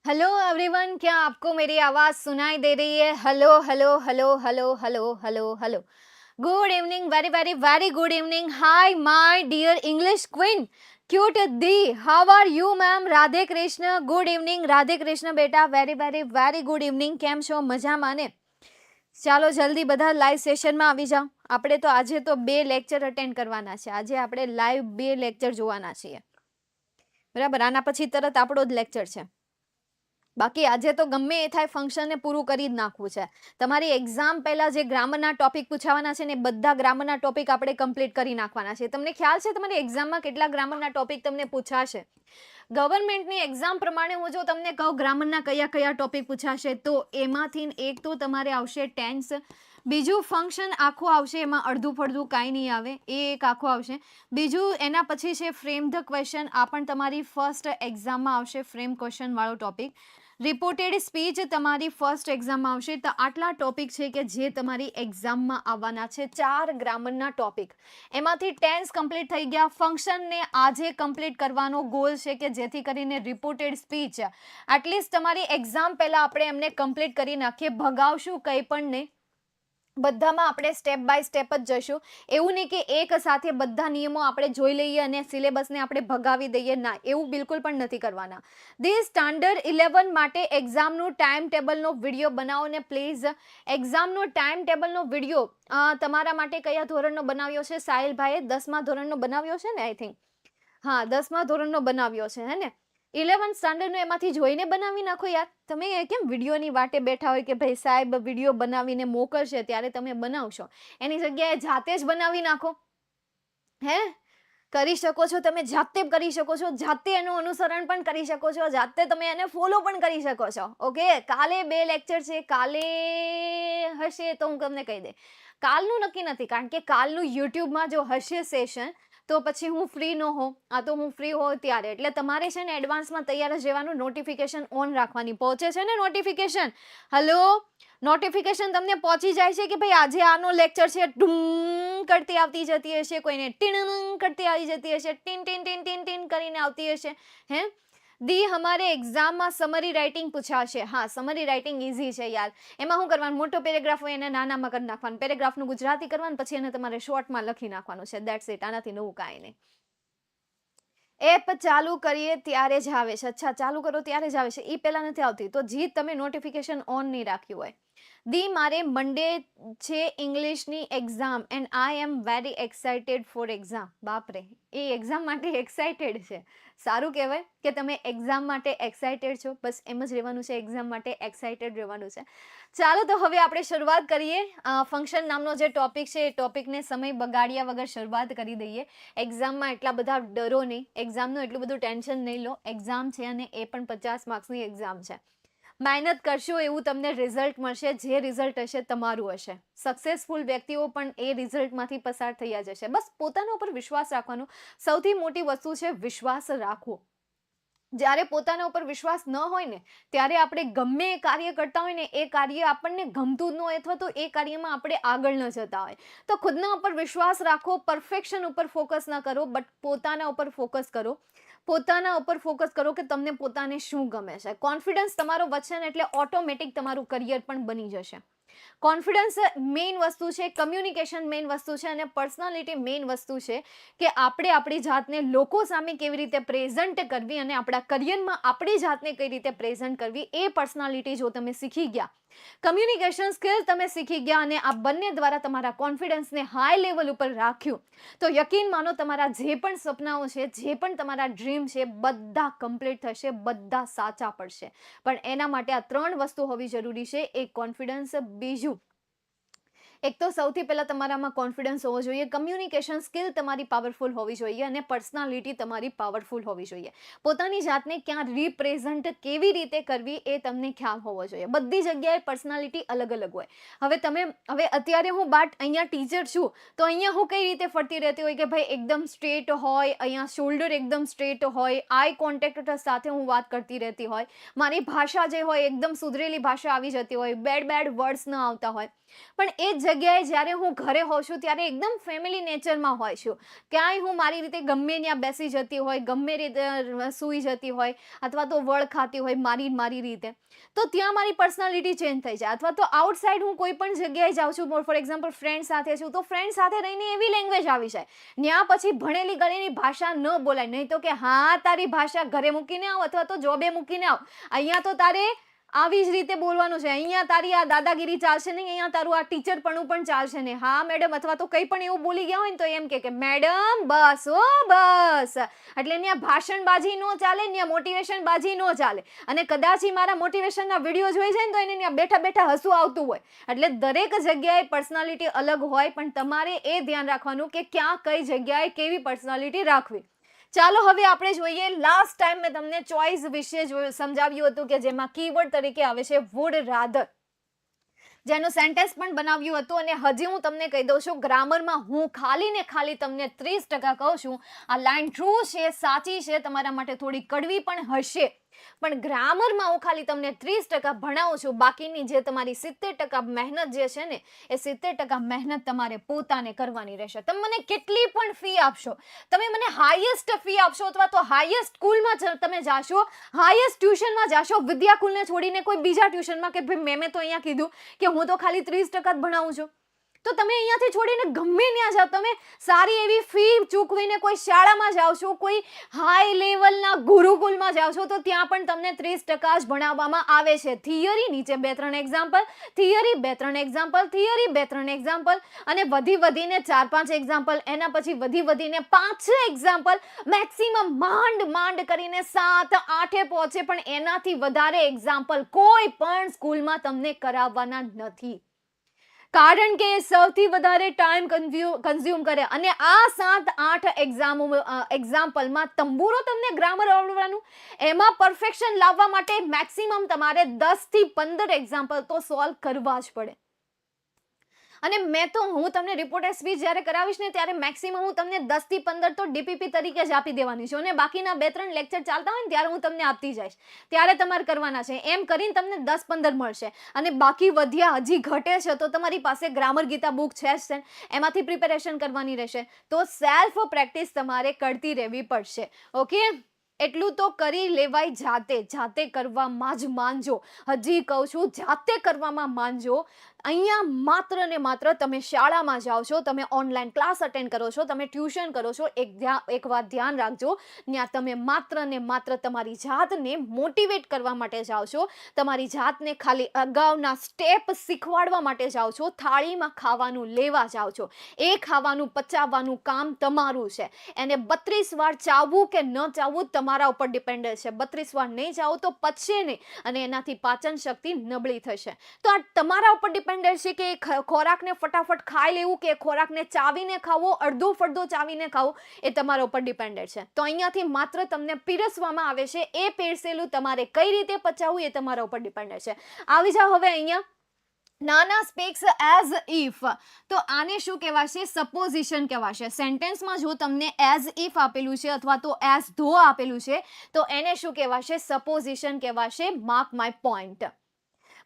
Hello everyone, क्या आपको मेरी आवाज़ सुनाई दे रही है? Hello hello hello hello hello hello hello. Good evening, very very very good evening. Hi my dear English queen, cute दी, how are you ma'am? Radhe Krishna, good evening Radhe Krishna બેટા, very very very good evening. કેમ છો? મજામાં ને? ચાલો જલ્દી બધા live સેશનમાં આવી જાઓ। આપણે તો આજે તો 2 લેક્ચર અટેન્ડ કરવાના છે। આજે આપણે લાઈવ 2 લેક્ચર જોવાના છીએ, બરાબર? આના પછી તરત આપણો જ લેક્ચર છે। બાકી આજે તો ગમે એ થાય ફંક્શનને પૂરું કરી જ નાખવું છે। તમારી એક્ઝામ પહેલા જે ગ્રામરના ટોપિક પૂછાવાના છે ને, બધા ગ્રામરના ટોપિક આપણે કમ્પ્લીટ કરી નાખવાના છે। તમને ખ્યાલ છે તમારી એક્ઝામમાં કેટલા ગ્રામરના ટોપિક તમને પૂછાશે? ગવર્મેન્ટની એક્ઝામ પ્રમાણે હું જો તમને કહું ગ્રામરના કયા કયા ટોપિક પૂછાશે, તો એમાંથી એક તો તમારે આવશે ટેન્સ, બીજું ફંક્શન આખું આવશે, એમાં અડધું ફળધું કાંઈ નહીં આવે, એ એક આખું આવશે। બીજું એના પછી છે ફ્રેમ ધ ક્વેશ્ચન, આ પણ તમારી ફર્સ્ટ એક્ઝામમાં આવશે, ફ્રેમ ક્વેશ્ચન વાળો ટોપિક। રિપોર્ટેડ સ્પીચ તમારી ફર્સ્ટ એક્ઝામમાં આવશે। તો આટલા ટોપિક છે કે જે તમારી એક્ઝામમાં આવવાના છે, 4 ગ્રામરના ટોપિક। એમાંથી ટેન્સ કમ્પ્લીટ થઈ ગયા, ફંક્શનને આજે કમ્પ્લીટ કરવાનો ગોલ છે કે જેથી કરીને રિપોર્ટેડ સ્પીચ એટલીસ્ટ તમારી એક્ઝામ પહેલા આપણે એમને કમ્પ્લીટ કરી નાખીએ। ભગાવશું કંઈ પણ નહીં, બધામાં આપણે સ્ટેપ બાય સ્ટેપ જ જશું। એવું નહીં કે એક સાથે બધા નિયમો આપણે જોઈ લઈએ અને સિલેબસને આપણે ભગાવી દઈએ, ના, એવું બિલકુલ પણ નથી કરવાના। ધી સ્ટાન્ડર્ડ 11 માટે એક્ઝામનું ટાઈમ ટેબલનો વિડીયો બનાવો ને પ્લીઝ। એક્ઝામનો ટાઈમ ટેબલનો વિડીયો તમારા માટે કયા ધોરણનો બનાવ્યો છે? સાહિલભાઈએ 10મા ધોરણનો બનાવ્યો છે ને, આઈ થિંક। હા, 10મા ધોરણનો બનાવ્યો છે, હે ને? 11 સ્ટાન્ડર્ડનો એમાંથી જોઈને બનાવી નાખો યાર। તમે કેમ વિડીયોની વાટે બેઠા હોય કે ભાઈ સાહેબ વિડીયો બનાવીને મોકલશે ત્યારે તમે બનાવશો? એની જગ્યાએ જાતે જ બનાવી નાખો, હે? કરી શકો છો, તમે જાતે કરી શકો છો, જાતે એનું અનુસરણ પણ કરી શકો છો, જાતે તમે એને ફોલો પણ કરી શકો છો। ઓકે, કાલે 2 લેક્ચર છે, કાલે હશે તો હું તમને કહી દે। કાલનું નક્કી નથી, કારણ કે કાલનું યુટ્યુબમાં જો હશે સેશન તો પછી હું ફ્રી ન હોઉં, આ તો હું ફ્રી હોઉં ત્યારે, એટલે તમારે છે ને એડવાન્સમાં તૈયાર જ રહેવાનું, નોટિફિકેશન ઓન રાખવાની। પહોંચે છે ને નોટિફિકેશન? હલો, નોટિફિકેશન તમને પહોંચી જાય છે કે ભાઈ આજે આનો લેક્ચર છે? ડૂમ કરતી આવતી જતી હશે, કોઈને ટીણ કરતી આવી જતી હશે, tin tin tin tin tin કરીને આવતી હશે, હે? દી हमारे એક્ઝામમાં સમરી રાઇટિંગ પૂછાશે। હા, સમરી રાઇટિંગ ઇઝી છે યાર। એમાં શું કરવાનું? મોટો પેરેગ્રાફ હોય એને નાનામાં કરી નાખવાનું, પેરેગ્રાફનું ગુજરાતી કરવાનું, પછી એને તમારે શોર્ટમાં લખી નાખવાનું છે, દેટ્સ ઇટ। આનાથી નવું કાંઈ નહીં। એપ ચાલુ કરીએ ત્યારે જ આવે છે? અચ્છા, ચાલુ કરો ત્યારે જ આવે છે, એ પહેલાં નથી આવતી, તો જી તમે નોટિફિકેશન ઓન નહીં રાખ્યું હોય। દી મારે મંડે છે ઇંગ્લિશની exam and I am very excited for exam. બાપરે, એ એક્ઝામ માટે એક્સાઇટેડ છે, સારું કહેવાય કે તમે એક્ઝામ માટે એક્સાઇટેડ છો। બસ એમ જ રહેવાનું છે, એક્ઝામ માટે એક્સાઇટેડ રહેવાનું છે। ચાલો તો હવે આપણે શરૂઆત કરીએ। ફંક્શન નામનો જે ટોપિક છે એ ટોપિકને સમય બગાડ્યા વગર શરૂઆત કરી દઈએ। એક્ઝામમાં એટલા બધા ડરો નહીં, એક્ઝામનું એટલું બધું ટેન્શન નહીં લો, એક્ઝામ છે અને એ પણ 50 માર્ક્સની એક્ઝામ છે। મહેનત કરશો એવું તમને રિઝલ્ટ મળશે, જે રિઝલ્ટ હશે તમારું હશે। સક્સેસફુલ વ્યક્તિઓ પણ એ રિઝલ્ટમાંથી પસાર થયા જશે। બસ પોતાના ઉપર વિશ્વાસ રાખવાનો, સૌથી મોટી વસ્તુ છે વિશ્વાસ રાખવો। જ્યારે પોતાના ઉપર વિશ્વાસ ન હોય ને, ત્યારે આપણે ગમે એ કાર્ય કરતા હોય ને, એ કાર્ય આપણને ગમતું ન હોય અથવા તો એ કાર્યમાં આપણે આગળ ન જતા હોય, તો ખુદના ઉપર વિશ્વાસ રાખો। પરફેક્શન ઉપર ફોકસ ન કરો, બટ પોતાના ઉપર ફોકસ કરો। પોતાના ઉપર ફોકસ કરો કે તમને પોતાને શું ગમે છે। કોન્ફિડન્સ તમારો વધશે ને એટલે ઓટોમેટિક તમારું કરિયર પણ બની જશે। કોન્ફિડન્સ મેઇન વસ્તુ છે, કમ્યુનિકેશન મેઇન વસ્તુ છે અને પર્સનાલિટી મેઇન વસ્તુ છે કે આપણે આપણી જાતને લોકો સામે કેવી રીતે પ્રેઝન્ટ કરવી અને આપણા કરિયરમાં આપણી જાતને કઈ રીતે પ્રેઝન્ટ કરવી, એ પર્સનાલિટી જો તમે શીખી ગયા, કમ્યુનિકેશન સ્કિલ તમે શીખી ગયા અને આ બંને દ્વારા તમારા કોન્ફિડન્સને હાઈ લેવલ ઉપર રાખ્યું, તો યકીન માનો તમારા જે પણ સપનાઓ છે, જે પણ તમારા ડ્રીમ છે, બધા કમ્પ્લીટ થશે, બધા સાચા પડશે। પણ એના માટે આ 3 વસ્તુ હોવી જરૂરી છે। એક કોન્ફિડન્સ, બીજું એક તો સૌથી પહેલા તમારામાં કોન્ફિડન્સ હોવો જોઈએ, કમ્યુનિકેશન સ્કિલ તમારી પાવરફુલ હોવી જોઈએ અને પર્સનાલિટી તમારી પાવરફુલ હોવી જોઈએ। પોતાની જાતને ક્યાં રિપ્રેઝન્ટ કેવી રીતે કરવી એ તમને ખ્યાલ હોવો જોઈએ। બધી જગ્યાએ પર્સનાલિટી અલગ અલગ હોય। હવે અત્યારે હું અહીંયા ટીચર છું, તો અહીંયા હું કઈ રીતે ફરતી રહેતી હોય કે ભાઈ એકદમ સ્ટ્રેટ હોય, અહીંયા શોલ્ડર એકદમ સ્ટ્રેટ હોય, આઈ કોન્ટેક્ટ સાથે હું વાત કરતી રહેતી હોય, મારી ભાષા જે હોય એકદમ સુધરેલી ભાષા આવી જતી હોય, બેડ વર્ડ્સ ન આવતા હોય, પણ એ જ જગ્યાએ જ્યારે હું ઘરે હોઉં છું ત્યારે એકદમ ફેમિલી નેચરમાં હોય છું. ક્યાંય હું મારી રીતે ગમે ત્યાં બેસી જતી હોય, ગમે રીતે સૂઈ જતી હોય, અથવા તો વળ ખાતી હોય મારી રીતે, તો ત્યાં મારી પર્સનાલિટી ચેન્જ થઈ જાય. અથવા તો આઉટસાઇડ હું કોઈ પણ જગ્યાએ જાઉં છું, ફોર એક્ઝામ્પલ ફ્રેન્ડ સાથે છું, તો ફ્રેન્ડ સાથે રહીને એવી લેંગ્વેજ આવી જાય, ત્યાં પછી ભણેલી ગણેલી ભાષા ન બોલાય. નહીં તો કે હા તારી ભાષા ઘરે મૂકીને આવ અથવા તો જોબે મૂકીને આવ, અહીંયા તો તારે આવી જ રીતે બોલવાનું છે, અહીંયા તારી આ દાદાગીરી ચાલશે નહીં, અહીંયા તારું આ ટીચરપણું પણ ચાલશે નહીં. હા મેડમ, અથવા તો કંઈ પણ એવું બોલી ગયા હોય ને તો એમ કે મેડમ બસ ઓ બસ. એટલે ત્યાં ભાષણબાજી ન ચાલે, ત્યાં મોટિવેશન બાજી ન ચાલે. અને કદાચ મારા મોટિવેશનના વિડીયો જોઈ જાય ને તો એને ત્યાં બેઠા બેઠા હસવું આવતું હોય. એટલે દરેક જગ્યાએ પર્સનાલિટી અલગ હોય, પણ તમારે એ ધ્યાન રાખવાનું કે ક્યાં કઈ જગ્યાએ કેવી પર્સનાલિટી રાખવી. ચાલો હવે આપણે જોઈએ, લાસ્ટ ટાઈમ મેં તમને ચોઇસ વિશે સમજાવ્યું હતું કે જેમાં કીવર્ડ તરીકે આવે છે વુડ રાધર, જેનું સેન્ટેન્સ પણ બનાવ્યું હતું. અને હજી હું તમને કહી દઉં છું, ગ્રામરમાં હું ખાલી ને ખાલી તમને 30% કહું છું. આ લાઈન ટ્રુ છે, સાચી છે, તમારા માટે થોડી કડવી પણ હશે, પણ ગ્રામરમાં હું ખાલી તમને 30% ભણાવું છું. બાકીની જે તમારી 70% મહેનત જે છે ને, એ 70% મહેનત તમારે પોતાને કરવાની રહેશે. તમે મને કેટલી પણ ફી આપશો, તમે મને હાઈએસ્ટ ફી આપશો, અથવા તો હાઈએસ્ટ સ્કૂલમાં તમે જાશો, હાઈએસ્ટ ટ્યુશનમાં જાશો, વિદ્યાકુલને છોડીને કોઈ બીજા ટ્યુશનમાં, કે ભાઈ મેં તો અહીંયા કીધું કે હું તો ખાલી 30% જ ભણાવું છું, તો તમે અહીંયાથી છોડીને ગમે ત્યાં જાઓ, તમે સારી એવી ફી ચૂકવીને કોઈ શાળામાં જાઓ છો, કોઈ હાઈ લેવલના ગુરુકુલમાં જાઓ છો, તો ત્યાં પણ તમને 30% જ ભણાવવામાં આવે છે. થિયરી નીચે 2-3 example, theory 2-3 example, theory 2-3 example, અને વધીને 4-5 એક્ઝામ્પલ, એના પછી વધીને 5-6 એક્ઝામ્પલ, મેક્સિમમ માંડ કરીને 7-8 પહોંચે, પણ એનાથી વધારે એક્ઝામ્પલ કોઈ પણ સ્કૂલમાં તમને કરાવવાના નથી. કારણ કે સૌથી વધારે ટાઈમ કન્ઝ્યુમ કરે. અને આ 7-8 એક્ઝામ્પલમાં તંબુરો તમને ગ્રામર આવડવાનું, એમાં પરફેક્શન લાવવા માટે મેક્સિમમ તમારે 10 થી 15 એક્ઝામ્પલ તો સોલ્વ કરવા જ પડે. અને હું તમને રિપોર્ટર સ્પીચ જ્યારે કરાવીશ ને ત્યારે મેક્સિમમ હું તમને 10 થી 15 તો ડીપીપી તરીકે જ આપી દેવાની છું, અને બાકીના 2-3 લેક્ચર ચાલતા હોય ને ત્યારે હું તમને આપતી જઈશ, ત્યારે તમારે કરવાના છે. એમ કરીને તમને 10-15 મળશે. અને બાકી વધ્યા હજી ઘટે છે તો તમારી પાસે ગ્રામર ગીતા બુક છે જ, એમાંથી પ્રિપેરેશન કરવાની રહેશે. તો સેલ્ફ પ્રેક્ટિસ તમારે કરતી રહેવી પડશે. ઓકે, એટલું તો કરી લેવાય જાતે કરવામાં જ માનજો. હજી કહું છું, જાતે કરવામાં માનજો. અહીંયા માત્ર ને માત્ર તમે શાળામાં જાઓ છો, તમે ઓનલાઈન ક્લાસ અટેન્ડ કરો છો, તમે ટ્યુશન કરો છો, એક વાત ધ્યાન રાખજો, ત્યાં તમે માત્ર ને માત્ર તમારી જાતને મોટિવેટ કરવા માટે જાઓ છો, તમારી જાતને ખાલી અગાઉના સ્ટેપ શીખવાડવા માટે જાઓ છો, થાળીમાં ખાવાનું લેવા જાઓ છો. એ ખાવાનું પચાવવાનું કામ તમારું છે. એને 32 વાર ચાવવું કે ન ચાવવું તમારા ઉપર ડિપેન્ડન્ટ છે. 32 વાર નહીં ચાવો તો પચશે નહીં, અને એનાથી પાચન શક્તિ નબળી થશે. તો આ તમારા ઉપર ડિપેન્ડ છે કે ખોરાકને ફટાફટ ખાઈ લેવું કે ખોરાકને ચાવીને ખાવો, અડધો ફડધો ચાવીને ખાવો, એ તમારા ઉપર ડિપેન્ડન્ટ છે. તો અહીંયાથી માત્ર તમને પીરસવામાં આવે છે, એ પીરસેલું તમારે કઈ રીતે પચાવવું એ તમારા ઉપર ડિપેન્ડન્ટ છે. આવી જાઓ હવે અહીંયા. નાના સ્પીક્સ એઝ ઇફ, તો આને શું કહેવાશે? સપોઝિશન કહેવાશે. સેન્ટેન્સમાં જો તમને એઝ ઇફ આપેલું છે અથવા તો એઝ ધો આપેલું છે, તો એને શું કહેવાશે? સપોઝિશન કહેવાશે. Mark my point.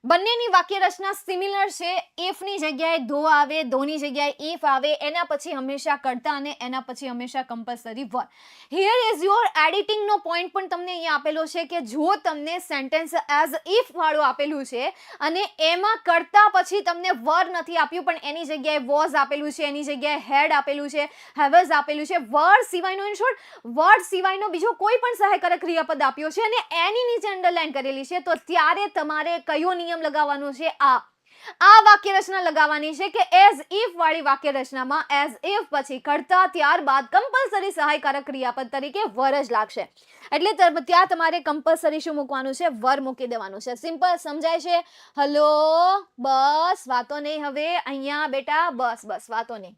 બંનેની વાક્ય રચના સિમિલર છે. ઇફની જગ્યાએ ધો આવે, ધોની જગ્યાએ ઇફ આવે, એના પછી હંમેશા કર્તા અને એના પછી હંમેશા કમ્પલસરી વર. હિયર ઇઝ યોર એડિટિંગનો પોઈન્ટ પણ તમને અહીંયા આપેલો છે કે જો તમને સેન્ટેન્સ એઝ ઇફ વાળું આપેલું છે અને એમાં કર્તા પછી તમને વર નથી આપ્યું, પણ એની જગ્યાએ વોઝ આપેલું છે, એની જગ્યાએ હેડ આપેલું છે, હેવઝ આપેલું છે, વર સિવાયનો, ઇન શોર્ટ વર્ડ સિવાયનો બીજો કોઈ પણ સહાયકારક ક્રિયાપદ આપ્યો છે અને એની નીચે અંડરલાઈન કરેલી છે, તો ત્યારે તમારે કયો નિયમ લગાવવાનું છે? આ વાક્ય રચના લગાવવાની છે કે એઝ ઇફ વાળી વાક્ય રચનામાં એઝ ઇફ પછી કર્તા, ત્યારબાદ કમ્પલસરી સહાયકારક ક્રિયાપદ તરીકે વર જ લાગશે. એટલે ત્યાં તમારે કમ્પલસરી શું મૂકવાનું છે? વર મૂકી દેવાનું છે. સિમ્પલ, સમજાય છે? હલો, બસ વાતો નહીં. હવે અહીંયા બેટા બસ વાતો નહીં.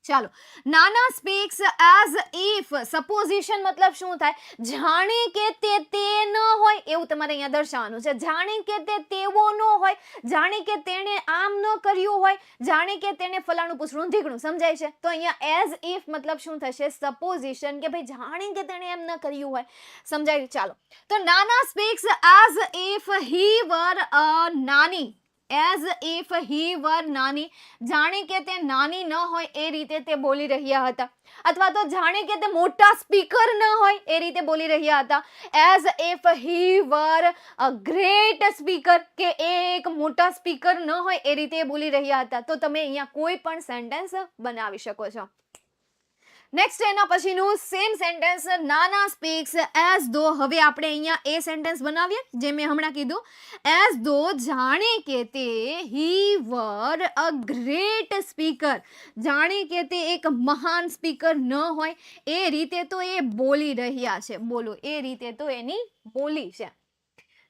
ચાલો, નાના સ્પીક્સ એઝ ઇફ. સપોઝિશન મતલબ શું થાય? જાણે કે તે ન હોય એવું તમારે અહીંયા દર્શાવવાનું છે. જાણે કે તે તેવો ન હોય, જાણે કે તેણે આમ ન કર્યું હોય, જાણે કે તેણે ફલાણું પૂછડું ઢીકણું. સમજાય છે? તો અહીંયા એઝ ઇફ મતલબ શું થશે? સપોઝિશન, કે ભાઈ જાણે કે તેણે એમ ન કર્યું હોય. સમજાય? ચાલો, તો નાના speaks as if he were અ નાની. એઝ ઇફ હી વર નાની, જાણે કે તે નાની ન હોય એ રીતે તે બોલી રહ્યા હતા, અથવા તો જાણે કે તે મોટા સ્પીકર ન હોય એ રીતે બોલી રહ્યા હતા. As if he were a great speaker, કે એ એક મોટા સ્પીકર ન હોય એ રીતે બોલી રહ્યા હતા. તો તમે અહીંયા કોઈ પણ સેન્ટેન્સ બનાવી શકો છો. નેક્સ્ટ એના પછીનું સેમ સેન્ટેન્સ, નાના સ્પીક્સ એઝ ધો. હવે આપણે અહીંયા એ સેન્ટેન્સ બનાવીએ જે મેં હમણાં કીધું, એઝ ધો, જાણે કે તે હી વર અ ગ્રેટ સ્પીકર, જાણે કે તે એક મહાન સ્પીકર ન હોય એ રીતે તો એ બોલી રહ્યા છે. બોલો, એ રીતે તો એની બોલી છે.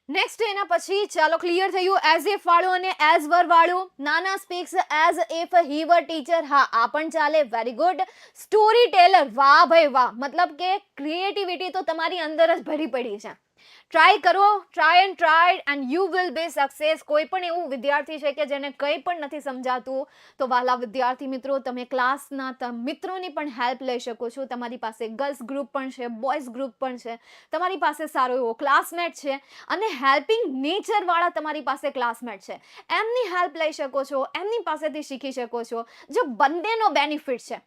નેક્સ્ટ એના પછી ચાલો ક્લિયર થયું એઝ ઇફ વાળું અને એઝ વર વાળું. Nana speaks as if he were teacher, હા આ પણ ચાલે, વેરી ગુડ. સ્ટોરી ટેલર, વાહ ભાઈ વાહ, મતલબ કે ક્રિએટિવિટી તો તમારી અંદર જ ભરી પડી છે. ટ્રાય કરો, try and you will be success. કોઈ પણ એવું વિદ્યાર્થી છે કે જેને કંઈ પણ નથી સમજાતું, તો વાલા વિદ્યાર્થી મિત્રો, તમે ક્લાસના મિત્રોની પણ હેલ્પ લઈ શકો છો. તમારી પાસે ગર્લ્સ ગ્રુપ પણ છે, બોયઝ ગ્રુપ પણ છે, તમારી પાસે સારો એવો ક્લાસમેટ છે, અને હેલ્પિંગ નેચરવાળા તમારી પાસે ક્લાસમેટ છે, એમની હેલ્પ લઈ શકો છો, એમની પાસેથી શીખી શકો છો. જો બંનેનો બેનિફિટ છે,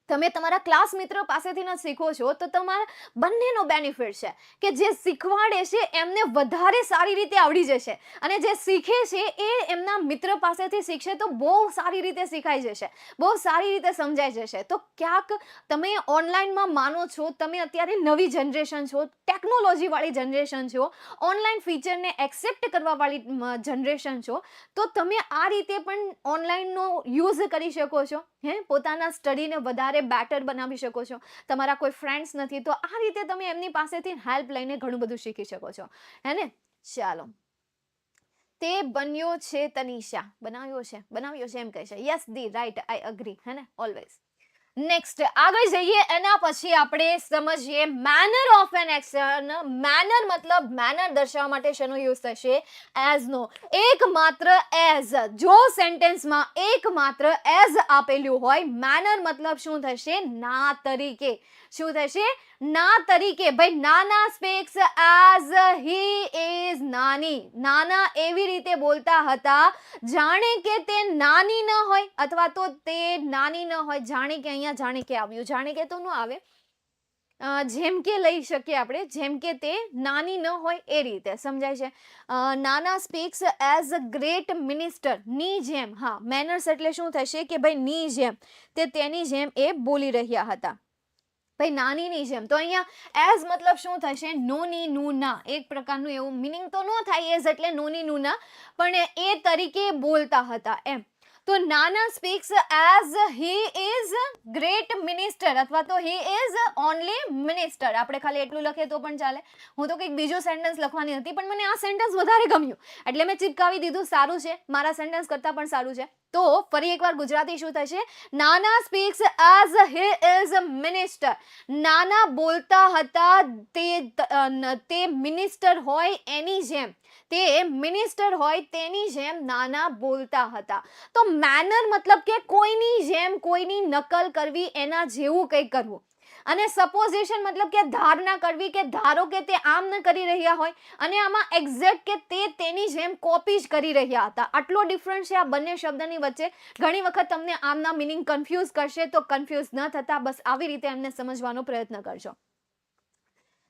તમે તમારા ક્લાસ મિત્રો પાસેથી ન શીખો છો તો તમારા બંનેનો બેનિફિટ છે કે જે શીખવાડે છે એમને વધારે સારી રીતે આવડી જશે, અને જે શીખે છે એ એમના મિત્ર પાસેથી શીખશે તો બહુ સારી રીતે શીખાઈ જશે, બહુ સારી રીતે સમજાઈ જશે. તો ક્યાંક તમે ઓનલાઈનમાં માનો છો, તમે અત્યારે નવી જનરેશન છો, ટેકનોલોજીવાળી જનરેશન છો, ઓનલાઈન ફીચરને એક્સેપ્ટ કરવાવાળી જનરેશન છો, તો તમે આ રીતે પણ ઓનલાઈનનો યુઝ કરી શકો છો. પોતાના સ્ટડીને વધારે બેટર બનાવી શકો છો. તમારા કોઈ ફ્રેન્ડ્સ નથી તો આ રીતે તમે એમની પાસેથી હેલ્પ લઈને ઘણું બધું શીખી શકો છો, હે ને. ચાલો, તે બન્યો છે તનિષા, બનાવ્યો છે એમ કહે છે. યસ દી, રાઈટ, આઈ અગ્રી, હે ને, ઓલવેઝ. નેક્સ્ટ આગળ જઈએ, એના પછી આપણે સમજીએ manner of an action. Manner મતલબ મેનર દર્શાવવા માટે શેનો યુઝ થશે? એઝ નો. એકમાત્ર એઝ, જો સેન્ટેન્સમાં એકમાત્ર એઝ આપેલું હોય, મેનર મતલબ શું થશે? ના તરીકે. શું થશે? ના તરીકે. ભાઈ નાના સ્પીક્સ એઝ હી ઇઝ નાની, નાના એવી રીતે બોલતા હતા જાણે કે તે નાની ન હોય, અથવા તો તે નાની ન હોય. જાણે કે અહીંયા જાણે કે આવ્યું, જાણે કે તો ન આવે, જેમ કે લઈ શકીએ આપણે, જેમ કે તે નાની ન હોય એ રીતે સમજાય છે. નાના speaks as a great minister, ની જેમ. હા, મેનર્સ એટલે શું થશે કે ભાઈ ની જેમ, તે તેની જેમ એ બોલી રહ્યા હતા, ભાઈ નાનીની જેમ. તો અહીંયા એઝ મતલબ શું થશે? નોની નુના. એક પ્રકારનું એવું મિનિંગ તો ન થાય એઝ એટલે નોની નુના, પણ એ તરીકે બોલતા હતા એમ. તો નાના speaks as he is great minister, અથવા તો હી ઇઝ ઓનલી મિનિસ્ટર. આપણે ખાલી એટલું લખીએ તો પણ ચાલે. હું તો કંઈક બીજો સેન્ટેન્સ લખવાની હતી, પણ મને આ સેન્ટેન્સ વધારે ગમ્યું એટલે મેં ચિપકાવી દીધું. સારું છે, મારા સેન્ટેન્સ કરતાં પણ સારું છે. તો ફરી એકવાર ગુજરાતી શું થશે? નાના speaks as he is minister. નાના બોલતા હતા તે મિનિસ્ટર હોય એની જેમ, તે મિનિસ્ટર હોય તેની જેમ નાના બોલતા હતા. તો મેનર મતલબ કે કોઈની જેમ, કોઈની નકલ કરવી, એના જેવું કંઈક કરવું. અને સપોઝિશન મતલબ કે ધારણા કરવી, કે ધારો કે તે આમ ન કરી રહ્યા હોય અને આમાં એક્ઝેક્ટ કે તે તેની જેમ કોપી જ કરી રહ્યા હતા. આટલો ડિફરન્સ છે આ બંને શબ્દની વચ્ચે. ઘણી વખત તમને આમના મિનિંગ કન્ફ્યુઝ કરશે, તો કન્ફ્યુઝ ન થતા બસ આવી રીતે એમને સમજવાનો પ્રયત્ન કરજો.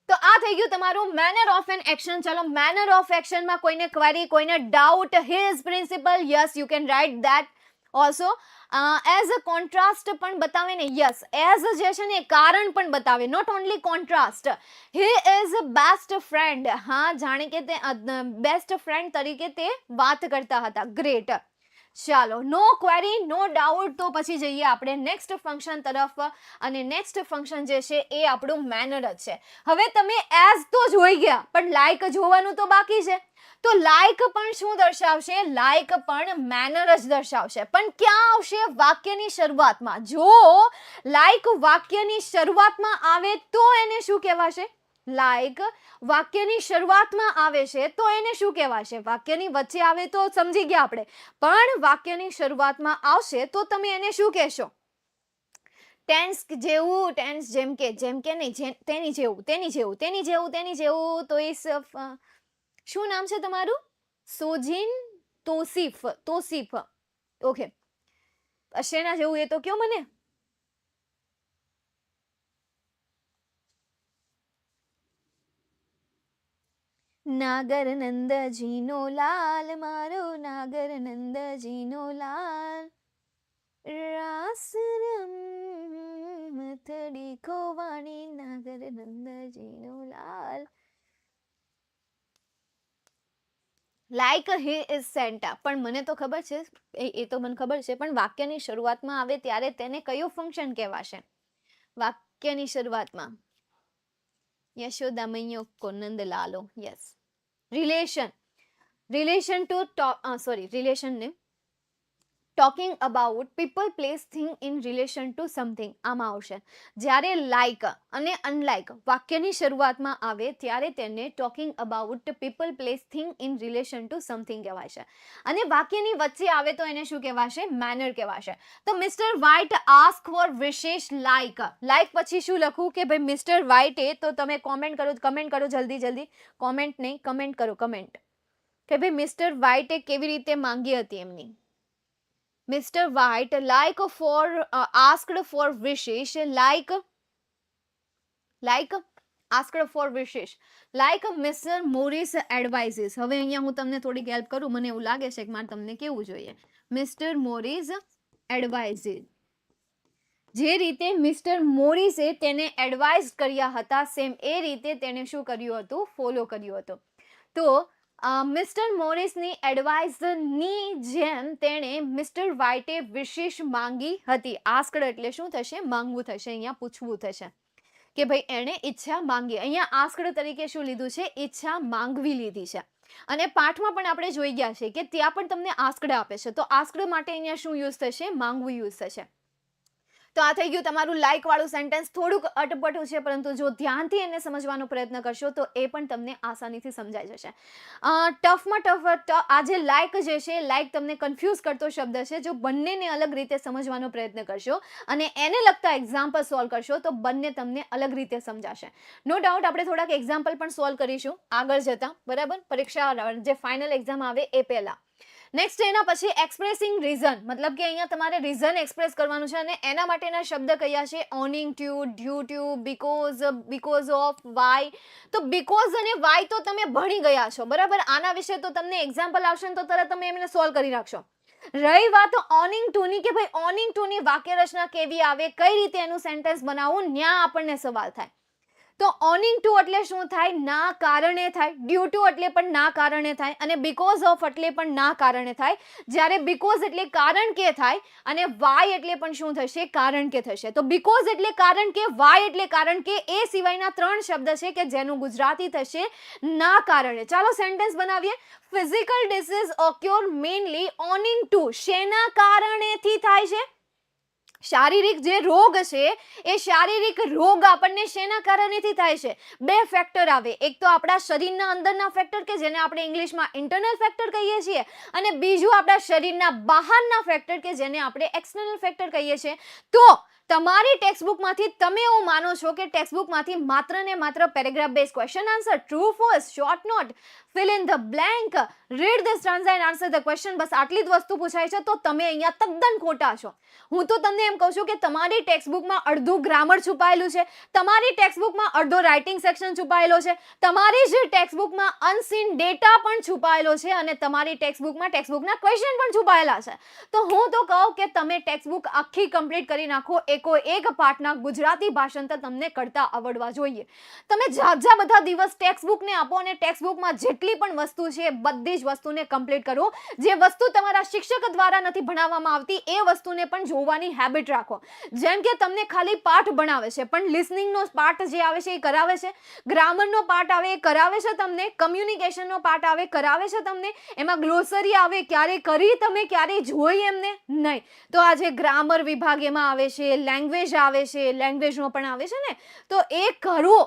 તો આ થઈ ગયું તમારું મેનર ઓફ એન એક્શન. ચલો, મેનર ઓફ એક્શનમાં કોઈને ક્વેરી, કોઈને doubt? His principal, yes you can write that also. As a contrast પણ બતાવે ને? યસ, એઝ જે છે ને કારણ પણ બતાવે, not only contrast. He is best friend, હા જાણે કે તે બેસ્ટ ફ્રેન્ડ તરીકે તે વાત કરતા હતા. ગ્રેટ. ચાલો, નો ક્વેરી, નો ડાઉટ. તો પછી જઈએ આપણે નેક્સ્ટ ફંક્શન તરફ, અને નેક્સ્ટ ફંક્શન જે છે એ આપણું મેનર જ છે. હવે તમે એઝ તો જોઈ ગયા, પણ લાઈક જોવાનું તો બાકી છે. તો લાઈક પણ શું દર્શાવશે? લાઈક પણ મેનર જ દર્શાવશે, પણ ક્યાં આવશે? વાક્યની શરૂઆતમાં. જો લાઈક વાક્યની શરૂઆતમાં આવે તો એને શું કહેવાશે? લાઈક વાક્યની શરૂઆતમાં આવે છે તો એને શું કહેવાશે? વાક્યની વચ્ચે આવે તો સમજી ગયા આપણે, પણ વાક્યની શરૂઆતમાં આવશે તો તમે એને શું કહેશો? ટેન્સ જેવું, ટેન્સ જેમ કે નહીં, તેની જેવું. તો એ શું નામ છે તમારું? સોજિન તોસીફ, તોસીફ. ઓકે, શેના જેવું એ તો કયો મને. નાગર નંદજીનો લાલ મારો, નાગર નંદજીનો લાલ, રાસ રમતડી ખોવાણી, નાગર નંદજીનો લાલ. લાઈક હી ઇઝ સેન્ટા, પણ મને તો ખબર છે, એ તો મને ખબર છે, પણ વાક્યની શરૂઆતમાં આવે ત્યારે તેને કયું ફંક્શન કહેવાશે? વાક્યની શરૂઆતમાં યશોદા મૈયો કો નંદ લાલો. Yes, relation, relation to sorry relation ને talking about people place thing in relation to something આમાં આવશે. જ્યારે લાઈક અને અનલાઈક વાક્યની શરૂઆતમાં આવે ત્યારે તેને talking about people place thing in relation to something કહેવાશે. અને વાક્યની વચ્ચે આવે તો એને શું કહેવાશે? મેનર કહેવાશે. તો મિસ્ટર વ્હાઇટ આસ્ક ફોર વિશેષ લાઈક, લાઈક પછી શું લખું કે ભાઈ મિસ્ટર વ્હાઇટે, તો તમે કમેન્ટ કરો જલ્દી જલ્દી, કોમેન્ટ નહીં, કમેન્ટ કરો, કમેન્ટ, કે ભાઈ મિસ્ટર વ્હાઇટે કેવી રીતે માંગી હતી એમની. Mr. White asked for wishes like asked for wishes like Mr. Morris advises. હવે અહીંયા હું તમને થોડીક હેલ્પ કરું, મને એવું લાગે છે કે મારે તમને કેવું જોઈએ. Mr. Morris advises, જે રીતે મિસ્ટર મોરિસે તેને એડવાઇઝ કર્યા હતા સેમ એ રીતે તેને શું કર્યું હતું? ફોલો કર્યું હતું. તો મિસ્ટર મોરિસની એડવાઇઝની જેમ તેણે મિસ્ટર વ્હાઇટે વિશેષ માંગી હતી. આસ્કડ એટલે શું થશે? માંગવું થશે, અહીંયા પૂછવું થશે કે ભાઈ એણે ઈચ્છા માંગી. અહીંયા આસ્કડ તરીકે શું લીધું છે? ઈચ્છા માંગવી લીધી છે. અને પાઠમાં પણ આપણે જોઈ ગયા છે કે ત્યાં પણ તમને આસ્કડ આપે છે, તો આસ્કડ માટે અહીંયા શું યુઝ થશે? માંગવું યુઝ થશે. તો આ થઈ ગયું તમારું લાઈક વાળું સેન્ટેન્સ. થોડુંક અટપટું છે, પરંતુ જો ધ્યાનથી એને સમજવાનો પ્રયત્ન કરશો તો એ પણ તમને આસાનીથી સમજાઈ જશે. ટફમાં ટફ આ જે લાઈક જે છે, લાઈક તમને કન્ફ્યુઝ કરતો શબ્દ છે. જો બંનેને અલગ રીતે સમજવાનો પ્રયત્ન કરશો અને એને લગતા એક્ઝામ્પલ સોલ્વ કરશો તો બંને તમને અલગ રીતે સમજાશે. નો ડાઉટ આપણે થોડાક એક્ઝામ્પલ પણ સોલ્વ કરીશું આગળ જતા, બરાબર, પરીક્ષા જે ફાઇનલ એક્ઝામ આવે એ પહેલા. નેક્સ્ટ એના પછી એક્સપ્રેસિંગ રીઝન, મતલબ કે અહીંયા તમારે રીઝન એક્સપ્રેસ કરવાનું છે અને એના માટેના શબ્દ કયા છે? Owing to, due to, because, because of, why. તો બીકોઝ અને વાય તો તમે ભણી ગયા છો, બરાબર. આના વિશે તો તમને એક્ઝામ્પલ આવશે ને તો તરત તમે એમને સોલ્વ કરી નાખશો. રહી વાત ઓનિંગ ટુની કે ભાઈ ઓનિંગ ટુની વાક્ય રચના કેવી આવે, કઈ રીતે એનું સેન્ટેન્સ બનાવવું, ન્યા આપણને સવાલ થાય. તો ઓનિંગ ટુ એટલે શું થાય? ના કારણે થાય. ડ્યુ ટુ એટલે પણ ના કારણે થાય અને બીકોઝ ઓફ એટલે પણ ના કારણે થાય. જ્યારે બીકોઝ એટલે કારણ કે થાય અને વાય એટલે પણ શું થશે? કારણ કે થશે. તો બીકોઝ એટલે કારણ કે, વાય એટલે કારણ કે, એ સિવાયના 3 શબ્દ છે કે જેનું ગુજરાતી થશે ના કારણે. ચાલો સેન્ટેન્સ બનાવીએ. Physical disease occur mainly owing to, શેના કારણેથી થાય છે? શારીરિક જે રોગ છે એ શારીરિક રોગ આપણને શેના કારણેથી થાય છે? 2 ફેક્ટર આવે. એક તો આપણા શરીરના અંદરના ફેક્ટર કે જેને આપણે ઇંગ્લિશમાં ઇન્ટરનલ ફેક્ટર કહીએ છીએ, અને બીજું આપણા શરીરના બહારના ફેક્ટર કે જેને આપણે એક્સટર્નલ ફેક્ટર કહીએ છીએ. તો તમારી ટેક્સ્ટબુકમાંથી તમે એવું માનો છો કે ટેક્સ્ટબુકમાંથી માત્ર ને માત્ર paragraph base question answer, true false, short note, fill in the blank, read the stanza and answer the question, બસ આટલી જ વસ્તુ પૂછાય છે, તો તમે અહીંયા તદ્દન ખોટા છો. હું તો તમને એમ કહું છું કે તમારી ટેક્સ્ટબુકમાં અડધું ગ્રામર છુપાયેલું છે, તમારી ટેક્સ્ટબુકમાં અડધો રાઇટિંગ સેક્શન છુપાયેલો છે, તમારી જ ટેક્સ્ટબુકમાં અનસીન ડેટા પણ છુપાયેલો છે અને તમારી ટેક્સ્ટબુકમાં ટેક્સ્ટબુકના ક્વેશ્ચન પણ છુપાયેલા છે. તો હું તો કહું કે તમે ટેક્સ્ટબુક આખી કમ્પ્લીટ કરી નાખો. એક પાઠના ગુજરાતી ભાષાંતર તમને કરતા આવડવા જોઈએ. તમે ઝાઝા બધા દિવસ ટેક્સ્ટબુકને આપો અને ટેક્સ્ટબુકમાં જેટલી પણ વસ્તુ છે બધી જ વસ્તુને કમ્પ્લીટ કરો. જે વસ્તુ તમારા શિક્ષક દ્વારા નથી ભણાવવામાં આવતી એ વસ્તુને પણ જોવાની હેબિટ રાખો. જેમ કે તમને ખાલી પાઠ ભણાવે છે પણ લિસનિંગનો પાર્ટ જે આવે છે એ કરાવે છે, ગ્રામરનો પાર્ટ આવે એ કરાવે છે તમને, કમ્યુનિકેશનનો પાર્ટ આવે કરાવે છે તમને, એમાં ગ્લોસરી આવે ક્યારે કરી તમે ક્યારે જોઈ એમને નહીં. તો આ જે ગ્રામર વિભાગ એમાં આવે છે, લેંગ્વેજ આવે છે, લેંગ્વેજનો પણ આવે છે ને, તો એ કરો,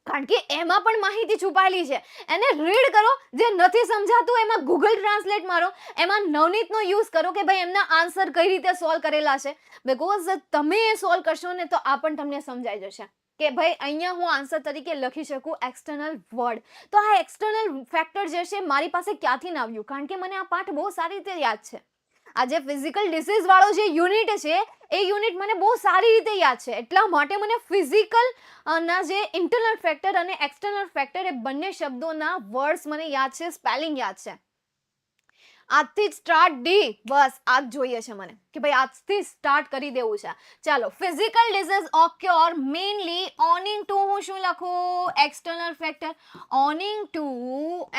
કારણ કે એમાં પણ માહિતી છુપાયેલી છે. એને રીડ કરો. જે નથી સમજાતું એમાં ગૂગલ ટ્રાન્સલેટ મારો, એમાં નવનીતનો યુઝ કરો કે ભાઈ એમના આન્સર કઈ રીતે સોલ્વ કરેલા છે. બીકોઝ તમે એ સોલ્વ કરશો ને તો આ પણ તમને સમજાઈ જશે. કે ભાઈ અહીંયા હું આન્સર તરીકે લખી શકું એક્સટર્નલ વર્ડ. તો આ એક્સટર્નલ ફેક્ટર જે છે મારી પાસે ક્યાંથી ના આવ્યું, કારણ કે મને આ પાઠ બહુ સારી રીતે યાદ છે. આ જે ફિઝિકલ ડિસીઝ વાળો જે યુનિટ છે એ યુનિટ મને બહુ સારી રીતે યાદ છે, એટલા માટે મને ફિઝિકલ ના જે ઇન્ટરનલ ફેક્ટર અને એક્સટર્નલ ફેક્ટર એ બંને શબ્દોના વર્ડ્સ મને યાદ છે, સ્પેલિંગ યાદ છે. આજથી જ સ્ટાર્ટ ડી, બસ આજ જોઈએ છે મને કે ભાઈ આજથી સ્ટાર્ટ કરી દેવું છે. ચાલો, physical disease occur mainly owing to, હું શું લખું, external factor, owing to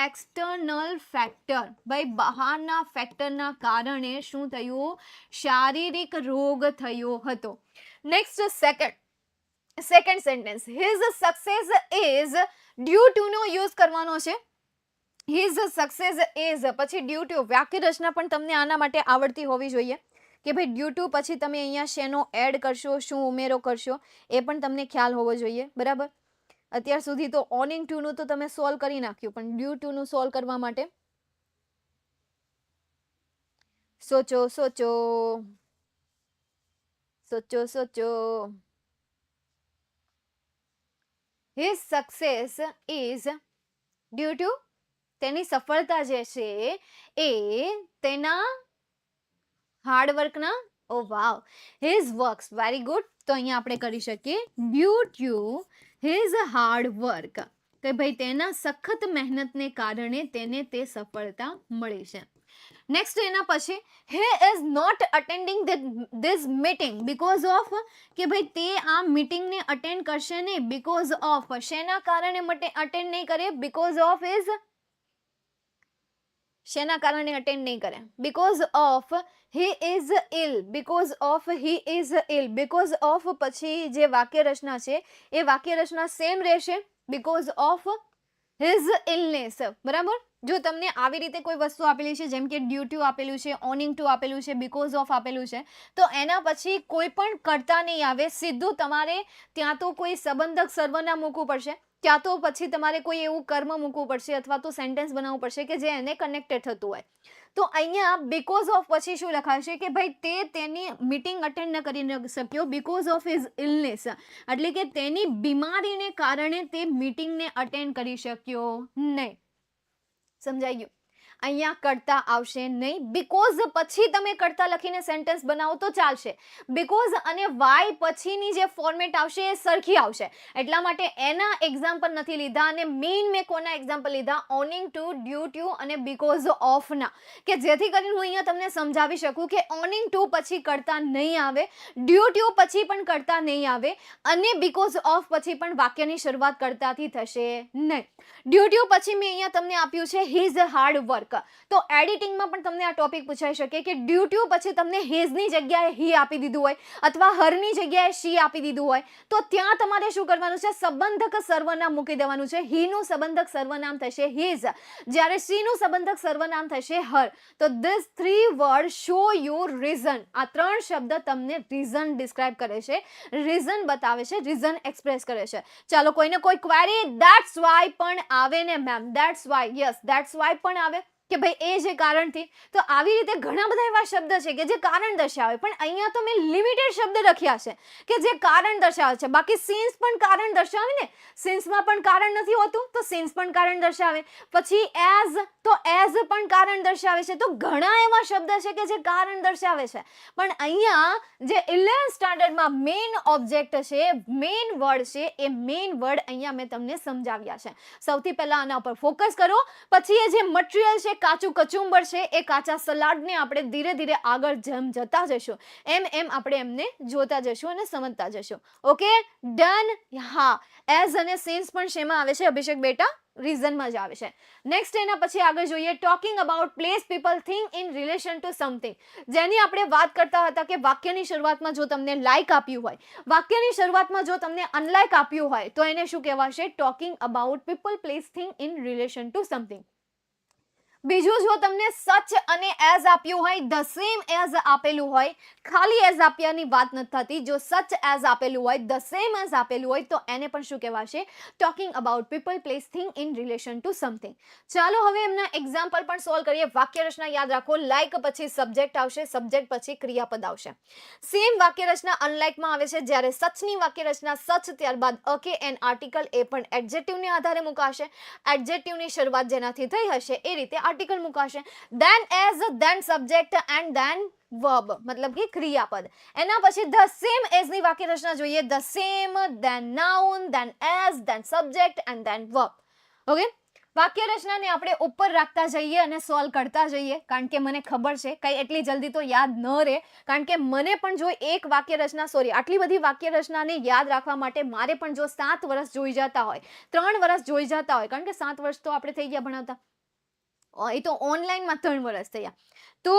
external factor. ભાઈ બહારના ફેક્ટરના કારણે શું થયું, શારીરિક રોગ થયો હતો. Next second sentence, his success is due to નો યુઝ કરવાનો છે. હિઝ સક્સેસ ઇઝ પછી ડ્યુ ટુ, વાક્ય રચના પણ તમને આના માટે આવડતી હોવી જોઈએ કે ભાઈ ડ્યુ ટુ પછી તમે અહીંયા શેનો એડ કરશો, શું ઉમેરો કરશો, એ પણ તમને ખ્યાલ હોવો જોઈએ, બરાબર. અત્યાર સુધી તો ઓનિંગ ટુનું તો તમે સોલ્વ કરી નાખ્યું, પણ ડ્યુ ટુનું સોલ્વ કરવા માટે સોચો સોચો સોચો સોચો. His success is due to, તેની સફળતા જે છે એ તેના હાર્ડવર્કના, oh wow, his works, very good. તો અહીંયા આપણે કરી શકીએ due to his hard work, કે ભાઈ તેના સખત મહેનતને કારણે તેને તે સફળતા મળી છે. નેક્સ્ટ એના પછી, he is not attending this meeting because of, કે ભાઈ તે આ મીટિંગને અટેન્ડ કરશે નહીં બીકોઝ ઓફ, શેના કારણે અટેન્ડ નહીં કરે, બીકોઝ ઓફ ઇઝ, શેના કારણે અટેન્ડ નહીં કરે, because of he is ill, because of he is ill, because of પછી જે વાક્ય રચના છે એ વાક્ય રચના સેમ રહેશે, બીકોઝ ઓફ હિઝ ઇલનેસ, બરાબર. જો તમને આવી રીતે કોઈ વસ્તુ આપેલી છે, જેમ કે ડ્યુ ટુ આપેલું છે, ઓનિંગ ટુ આપેલું છે, બીકોઝ ઓફ આપેલું છે, તો એના પછી કોઈ પણ કરતા નહીં આવે, સીધું તમારે ત્યાં તો કોઈ સંબંધક સર્વનામ મૂકવું પડશે, ત્યાં તો પછી તમારે કોઈ એવું કર્મ મૂકવું પડશે અથવા તો સેન્ટેન્સ બનાવવું પડશે કે જે એને કનેક્ટેડ થતું હોય. તો અહીંયા બીકોઝ ઓફ પછી શું લખાશે કે ભાઈ તે તેની મીટિંગ અટેન્ડ ન કરી શક્યો બીકોઝ ઓફ હિઝ ઇલનેસ, એટલે કે તેની બીમારીને કારણે તે મીટિંગને અટેન્ડ કરી શક્યો નહીં. સમજાઈ ગયું? અહીંયા કરતા આવશે નહીં, બીકોઝ પછી તમે કરતા લખીને સેન્ટેન્સ બનાવો તો ચાલશે, બીકોઝ અને વાય પછીની જે ફોર્મેટ આવશે એ સરખી આવશે, એટલા માટે એના એક્ઝામ્પલ નથી લીધા. અને મેઇન મેં કોના એક્ઝામ્પલ લીધા, ઓનિંગ ટુ, ડ્યુ ટુ અને બીકોઝ ઓફના, કે જેથી કરીને હું અહીંયા તમને સમજાવી શકું કે ઓનિંગ ટુ પછી કરતા નહીં આવે, ડ્યુ ટુ પછી પણ કરતા નહીં આવે, અને બીકોઝ ઓફ પછી પણ વાક્યની શરૂઆત કરતાથી થશે નહીં. ડ્યુ ટુ પછી મેં અહીંયા તમને આપ્યું છે હિઝ હાર્ડ વર્ક. તો એડિટિંગમાં પણ તમને આ ટોપિક પૂછાઈ શકે કે ડ્યુ ટુ પછી તમને હિઝની જગ્યાએ હી આપી દીધું હોય અથવા હરની જગ્યાએ શી આપી દીધું હોય, તો ત્યાં તમારે શું કરવાનું છે, સંબંધક સર્વનામ મૂકી દેવાનું છે. હીનું સંબંધક સર્વનામ થશે હિઝ, જ્યારે શીનું સંબંધક સર્વનામ થશે હર. તો this three word show you reason, આ ત્રણ શબ્દ તમને રીઝન ડિસ્ક્રાઇબ કરે છે, રીઝન બતાવે છે, રીઝન એક્સપ્રેસ કરે છે. ચાલો, કોઈને કોઈ ક્વેરી, ધેટ્સ વાય પણ આવે ને ma'am, that's why, yes that's why પણ આવે કે ભાઈ એ જે કારણથી. તો આવી રીતે ઘણા બધા એવા શબ્દ છે કે જે કારણ દર્શાવે, પણ અહીંયા તો મેં લિમિટેડ શબ્દ લખ્યા છે કે જે કારણ દર્શાવે છે. બાકી સિન્સ પણ કારણ દર્શાવે ને, સિન્સમાં પણ કારણ નથી હોતું તો સિન્સ પણ કારણ દર્શાવે, પછી એઝ તો એઝ પણ કારણ દર્શાવે છે. તો ઘણા એવા શબ્દ છે કે જે કારણ દર્શાવે છે, પણ અહીંયા જે 11th સ્ટાન્ડર્ડમાં મેઇન ઓબ્જેક્ટ છે, મેઇન વર્ડ છે, એ મેઇન વર્ડ અહીંયા મેં તમને સમજાવ્યા છે. સૌથી પહેલા આના પર ફોકસ કરો, પછી એ જે મટીરિયલ છે, કાચું કચુંબર છે, એ કાચા સલાડને આપણે ધીરે ધીરે આગળ જેમ જતા જશું એમ આપણે એમને જોતા જશું અને સમજતા જશું. Okay, done. હા, એઝ અને સિન્સ પણ શેમાં આવે છે અભિષેક બેટા? રીઝનમાં જ આવે છે. નેક્સ્ટ એના પછી આગળ જોઈએ, talking about place people think in relation to something, જેની આપણે વાત કરતા હતા કે વાક્યની શરૂઆતમાં જો તમને લાઇક આપ્યું હોય, વાક્યની શરૂઆતમાં જો તમને અનલાઇક આપ્યું હોય, તો એને શું કહેવાશે? Talking about people place think in relation to something. બીજું જો તમને સચ અને એઝ આપ્યું હોય, ધ સેમ એઝ આપેલું હોય, ખાલી એઝ આપ્યાની વાત નથી થતી, જો સચ એઝ આપેલું હોય, ધ સેમ એઝ આપેલું હોય, તો એને પણ શું કહેવાશે? Talking about people, place, thing in relation to something. ચાલો હવે એમના એક્ઝામ્પલ પણ સોલ્વ કરીએ. વાક્ય રચના યાદ રાખો, લાઈક પછી સબ્જેક્ટ આવશે, સબ્જેક્ટ પછી ક્રિયાપદ આવશે. સેમ વાક્ય રચના અનલાઇકમાં આવે છે, જ્યારે સચની વાક્ય રચના સચ, ત્યારબાદ કે એન આર્ટિકલ, એ પણ એડજેક્ટિવને આધારે મુકાશે. એડજેક્ટિવની શરૂઆત જેનાથી થઈ હશે એ રીતે આર્ટિકલ મુકાશે. Then as, then subject and then verb, મતલબ કે ક્રિયાપદ. એના પછી ધ સેમ એઝ ની વાક્ય રચના જોઈએ. The same, then noun, then as, then subject and then verb. Okay, વાક્ય રચનાને આપણે ઉપર રાખતા જઈએ અને સોલ્વ કરતા જઈએ, કારણ કે મને ખબર છે કઈ એટલી જલ્દી તો યાદ ન રહે, કારણ કે મને પણ જો એક વાક્ય રચના આટલી બધી વાક્ય રચનાને યાદ રાખવા માટે મારે પણ જો 7 વર્ષ જોઈ જતા હોય, 3 વર્ષ જોઈ જતા હોય, કારણ કે 7 વર્ષ તો આપણે થઈ ગયા ભણાવતા, એ તો ઓનલાઈનમાં 3 વર્ષ થયા, તો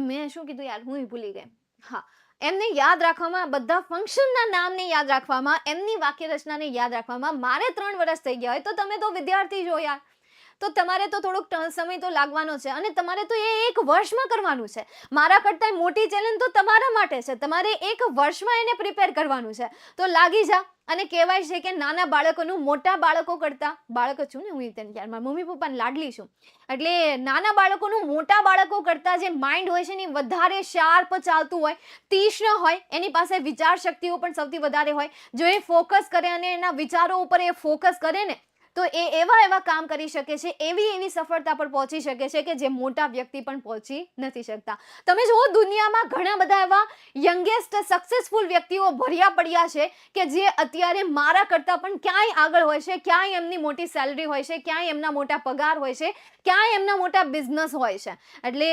મેં શું કીધું યાર, હું ભૂલી ગઈ. હા, એમને યાદ રાખવામાં, બધા ફંક્શનના નામને યાદ રાખવામાં, એમની વાક્ય રચનાને યાદ રાખવામાં મારે 3 વર્ષ થઈ ગયા હોય, તો તમે તો વિદ્યાર્થી છો યાર, તો તમારે તો થોડોક સમય તો લાગવાનો છે, અને તમારે તો એ 1 વર્ષમાં કરવાનું છે. મારા કરતાં મોટી ચેલેન્જ તો તમારા માટે છે, તમારે 1 વર્ષમાં એને પ્રિપેર કરવાનું છે. તો લાગી જા. અને કહેવાય છે કે નાના બાળકોનું મોટા બાળકો કરતા, બાળક છું ને હું, યાર મારા મમ્મી પપ્પાને લાડલી છું, એટલે નાના બાળકોનું મોટા બાળકો કરતા જે માઇન્ડ હોય છે ને વધારે શાર્પ ચાલતું હોય, તીક્ષ્ણ હોય, એની પાસે વિચાર શક્તિઓ પણ સૌથી વધારે હોય. જો એ ફોકસ કરે અને એના વિચારો ઉપર એ ફોકસ કરે ને, તો એ એવા કામ કરી શકે છે, એવી સફળતા પર પહોંચી શકે છે કે જે મોટા વ્યક્તિ પણ પહોંચી નથી શકતા. તમે જુઓ, દુનિયામાં ઘણા બધા એવા યંગેસ્ટ સક્સેસફુલ વ્યક્તિઓ ભર્યા પડ્યા છે કે જે અત્યારે મારા કરતાં પણ ક્યાંય આગળ હોય છે, ક્યાંય એમની મોટી સેલરી હોય છે, ક્યાંય એમના મોટા પગાર હોય છે, ક્યાંય એમના મોટા બિઝનેસ હોય છે. એટલે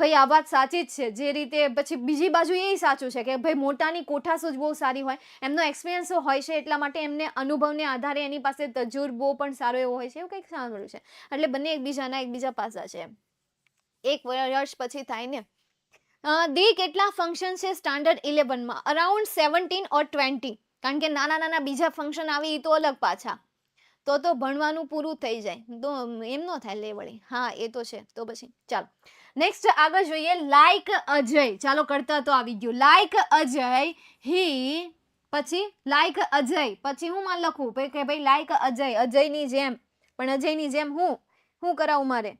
ભાઈ આ વાત સાચી જ છે. જે રીતે પછી બીજી બાજુ એ સાચું છે કે ભાઈ મોટાની કોઠાસૂઝ બહુ સારી હોય, એમનો એક્સપિરિયન્સ હોય છે, એટલા માટે એમને અનુભવને આધારે એની પાસે તજુર્બો પણ સારો એવો હોય છે, એવું કંઈક સાંભળ્યું છે. એટલે બંને એકબીજા પાસા છે. 1 વર્ષ પછી થાય ને. દી કેટલા ફંક્શન છે સ્ટાન્ડર્ડ 11માં? અરાઉન્ડ 17 ઓર 20, કારણ કે નાના બીજા ફંક્શન આવે એ તો અલગ પાછા, તો ભણવાનું પૂરું થઈ જાય, તો એમ ન થાય લે વળી. હા, એ તો છે. તો પછી ચાલો નેક્સ્ટ આગળ જોઈએ. લાઈક અજય, ચાલો કરતા તો આવી ગયું. લાઈક અજય, હી, પછી લાઈક અજય, પછી હું માં લખું કે ભાઈ લાઈક અજય, અજયની જેમ, પણ અજયની જેમ હું કરાવું મારે?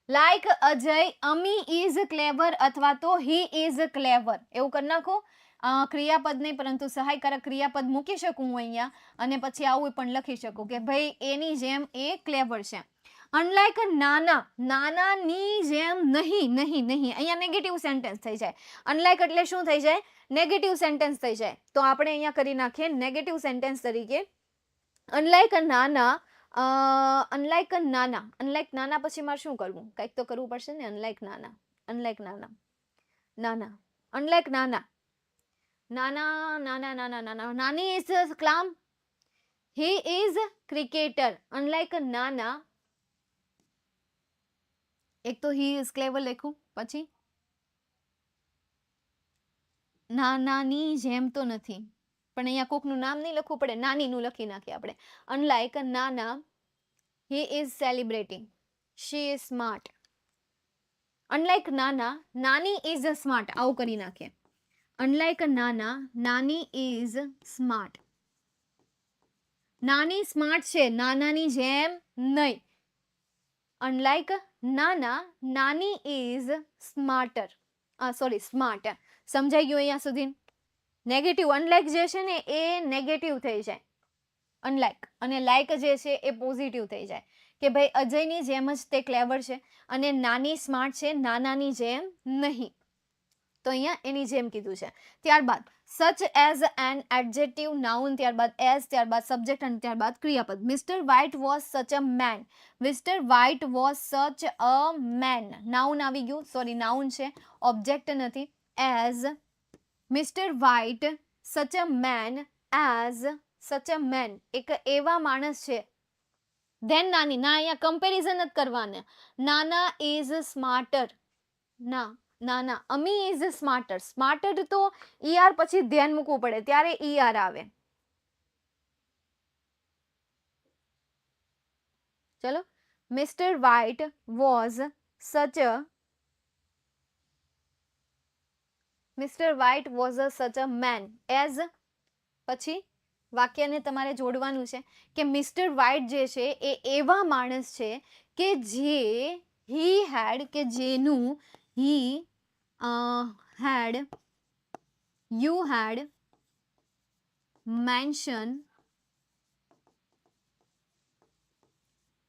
Like Ajay, Ami is clever અથવા તો હી ઇઝ ક્લેવર, એવું કરી નાખો. ક્રિયાપદ નહીં પરંતુ સહાયકારક ક્રિયાપદ મૂકી શકું હું અહીંયા, અને પછી આવું પણ લખી શકું કે ભાઈ એની જેમ એ ક્લેવર છે. અનલાઇક નાના, નાનાની જેમ નહીં, અહીંયા નેગેટિવ સેન્ટેન્સ થઈ જાય. અનલાઇક એટલે શું થઈ જાય? નેગેટિવ સેન્ટેન્સ થઈ જાય. તો આપણે અહીંયા કરી નાખીએ નેગેટિવ સેન્ટેન્સ તરીકે અનલાઇક નાના. અનલાઇક નાના પછી મારે શું કરવું? કંઈક તો કરવું પડશે ને. Unlike Nana, unlike Nana, unlike Nani is calm, he is cricketer. Unlike Nana, એક તો હી ઇઝ ક્લેવર લખું, પછી નાનાની જેમ તો નથી, પણ અહીંયા કોકનું નામ નહીં લખવું પડે, નાનીનું લખી નાખીએ આપણે. Unlike Nana, he is celebrating, she is smart. Unlike Nana, Nani is smart, આવું કરી નાખીએ. Unlike Nana, Nani is smart. નાની સ્માર્ટ છે, નાનાની જેમ નહીં. Unlike Nana, Nani is smarter. Smart. સમજાઈ ગયું અહીંયા સુધી? નેગેટિવ અનલાઇક જે છે ને એ નેગેટિવ થઈ જાય, અનલાઇક, અને લાઇક જે છે એ પોઝિટિવ થઈ જાય કે ભાઈ અજયની જેમ જ તે ક્લેવર છે, અને નાની સ્માર્ટ છે, નાનાની જેમ નહીં. તો અહીંયા એની જેમ કીધું છે. ત્યારબાદ such as an adjective, noun, ત્યારબાદ એઝ, ત્યારબાદ સબ્જેક્ટ અને ત્યારબાદ ક્રિયાપદ. Mr White was such a man. Mr White was such a man. Noun આવી ગયું, સોરી નાઉન છે, ઓબ્જેક્ટ નથી. As Mr White such a main, as સચ અ મેન, એક એવા માણસ છે. ધેન નાની, ના અહીંયા કમ્પેરિઝન જ કરવાના. નાના ઇઝ સ્માર્ટર, નાના, અમી ઇઝ સ્માર્ટર. સ્માર્ટર તો ઈઆર પછી ધ્યાન મૂકવું પડે, ત્યારે ઈઆર આવે. ચલો, mister White was such a main as, પછી વાક્યને તમારે જોડવાનું છે કે મિસ્ટર વ્હાઇટ જે છે એ એવા માણસ છે કે જે યુ હેડ મેન્શન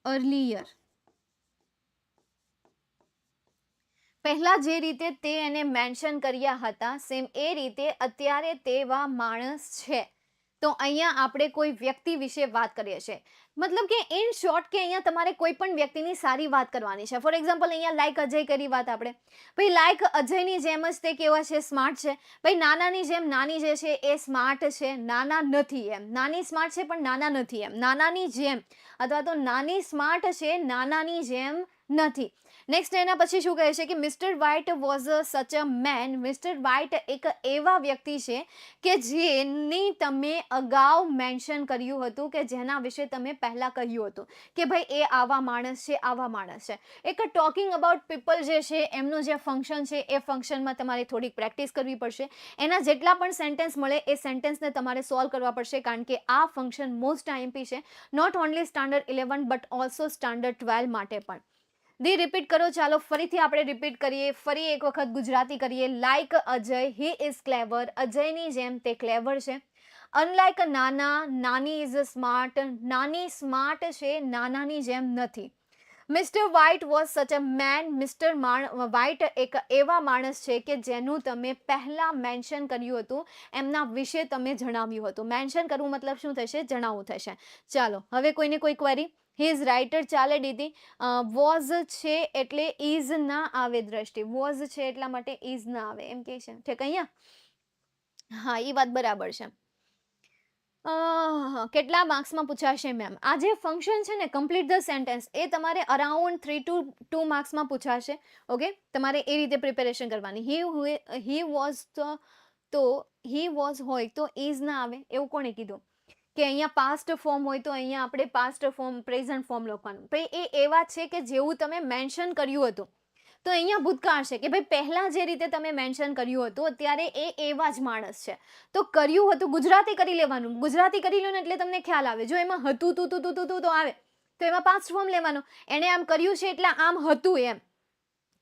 અર્લિયર. પહેલા જે રીતે તે એને મેન્શન કર્યા હતા સેમ એ રીતે અત્યારે તેવા માણસ છે. તો અહીંયા આપણે કોઈ વ્યક્તિ વિશે વાત કરીએ છીએ. મતલબ કે ઇન શોર્ટ કે અહીંયા તમારે કોઈ પણ વ્યક્તિની સારી વાત કરવાની છે. ફોર એક્ઝામ્પલ અહીંયા લાઈક અજય કરી વાત આપણે. ભાઈ લાઈક અજયની જેમ જ તે કેવા છે, સ્માર્ટ છે. ભાઈ નાનાની જેમ નાની જે છે એ સ્માર્ટ છે, નાના નથી એમ. નાની સ્માર્ટ છે પણ નાના નથી એમ. નાનાની જેમ અથવા તો નાની સ્માર્ટ છે, નાનાની જેમ નથી. નેક્સ્ટ એના પછી શું કહે છે કે mister White was such a man. Mr white એક એવા વ્યક્તિ છે કે જેની તમે અગાઉ મેન્શન કર્યું હતું, કે જેના વિશે તમે પહેલા કહ્યું હતું કે ભાઈ એ આવા માણસ છે, આવા માણસ છે. એક ટોકિંગ અબાઉટ પીપલ જે છે એમનું જે ફંક્શન છે એ ફંક્શનમાં તમારે થોડીક પ્રેક્ટિસ કરવી પડશે. એના જેટલા પણ સેન્ટેન્સ મળે એ સેન્ટેન્સને તમારે સોલ્વ કરવા પડશે, કારણ કે આ ફંક્શન મોસ્ટ આઈએમપી છે. Not only standard 11 but also standard 12 માટે પણ. દી રિપીટ કરો. ચાલો ફરીથી આપણે રિપીટ કરીએ. ફરી એક વખત ગુજરાતી કરીએ. Like Ajay, he is clever. અજયની જેમ તે ક્લેવર છે. Unlike Nana, Nani is smart. નાની સ્માર્ટ છે, નાનાની જેમ નથી. Mister White was such a man. Mr white એક એવા માણસ છે કે જેનું તમે પહેલા મેન્શન કર્યું હતું, એમના વિશે તમે જણાવ્યું હતું. મેન્શન કરવું મતલબ શું થશે? જણાવવું થશે. ચાલો હવે કોઈને કોઈ ક્વેરી? He is writer. ચાલે દીદી. વોઝ છે એટલે ઇઝ ના આવે દ્રષ્ટિ. વોઝ છે એટલા માટે ઇઝ ના આવે એમ કે છે. ઠીક અહીંયા? હા, એ વાત બરાબર છે. કેટલા માર્ક્સમાં પૂછાશે મેમ? આ જે ફંક્શન છે ને કમ્પ્લીટ ધ સેન્ટેન્સ, એ તમારે અરાઉન્ડ 3 to 2 માર્ક્સમાં પૂછાશે. ઓકે, તમારે એ રીતે પ્રિપેરેશન કરવાની. હી વોઝ તો હી વોઝ હોય તો ઇઝ ના આવે એવું કોણે કીધું? કે અહીંયા પાસ્ટ ફોર્મ હોય તો અહીંયા આપણે પાસ્ટ ફોર્મ, પ્રેઝન્ટ ફોર્મ લખવાનું. ભાઈ એ એવા છે કે જેવું તમે મેન્શન કર્યું હતું. તો અહીંયા ભૂતકાળ છે કે ભાઈ પહેલા જે રીતે તમે મેન્શન કર્યું હતું અત્યારે એ એવા જ માણસ છે. તો કર્યું હતું ગુજરાતી કરી લેવાનું. ગુજરાતી કરી લો ને એટલે તમને ખ્યાલ આવે. જો એમાં હતું તું તો આવે તો એમાં પાસ્ટ ફોર્મ લેવાનું. એણે આમ કર્યું છે એટલે આમ હતું એમ.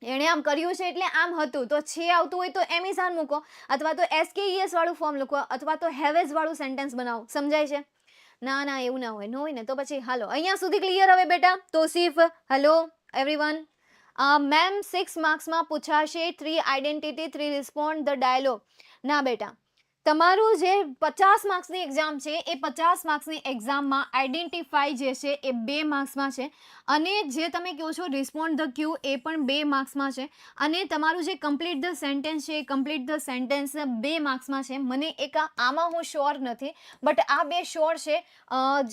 એણે આમ કર્યું છે એટલે આમ હતું. તો છે આવતું હોય તો એમ ઇઝ મૂકો, અથવા તો SKES વાળું ફોર્મ લખો, અથવા તો હેવેઝ વાળું સેન્ટેન્સ બનાવો. સમજાય છે? ના એવું ના હોય. ન હોય ને તો પછી હાલો અહીંયા સુધી ક્લિયર હવે બેટા? Tauseef, hello everyone. Ma'am 6 માર્ક્સમાં પૂછાશે 3 identity, 3 respond the dialogue. ના બેટા, તમારું જે 50 માર્ક્સની એક્ઝામ છે એ 50 માર્ક્સની એક્ઝામમાં આઈડેન્ટિફાઈ જે છે એ 2 માર્ક્સમાં છે, અને જે તમે કહો છો રિસ્પોન્ડ ધ ક્યુ એ પણ 2 માર્ક્સમાં છે, અને તમારું જે કમ્પ્લીટ ધ સેન્ટેન્સ છે એ કમ્પ્લીટ ધ સેન્ટેન્સ 2 માર્ક્સમાં છે. મને આમાં હું શ્યોર નથી, બટ આ 2 શ્યોર છે.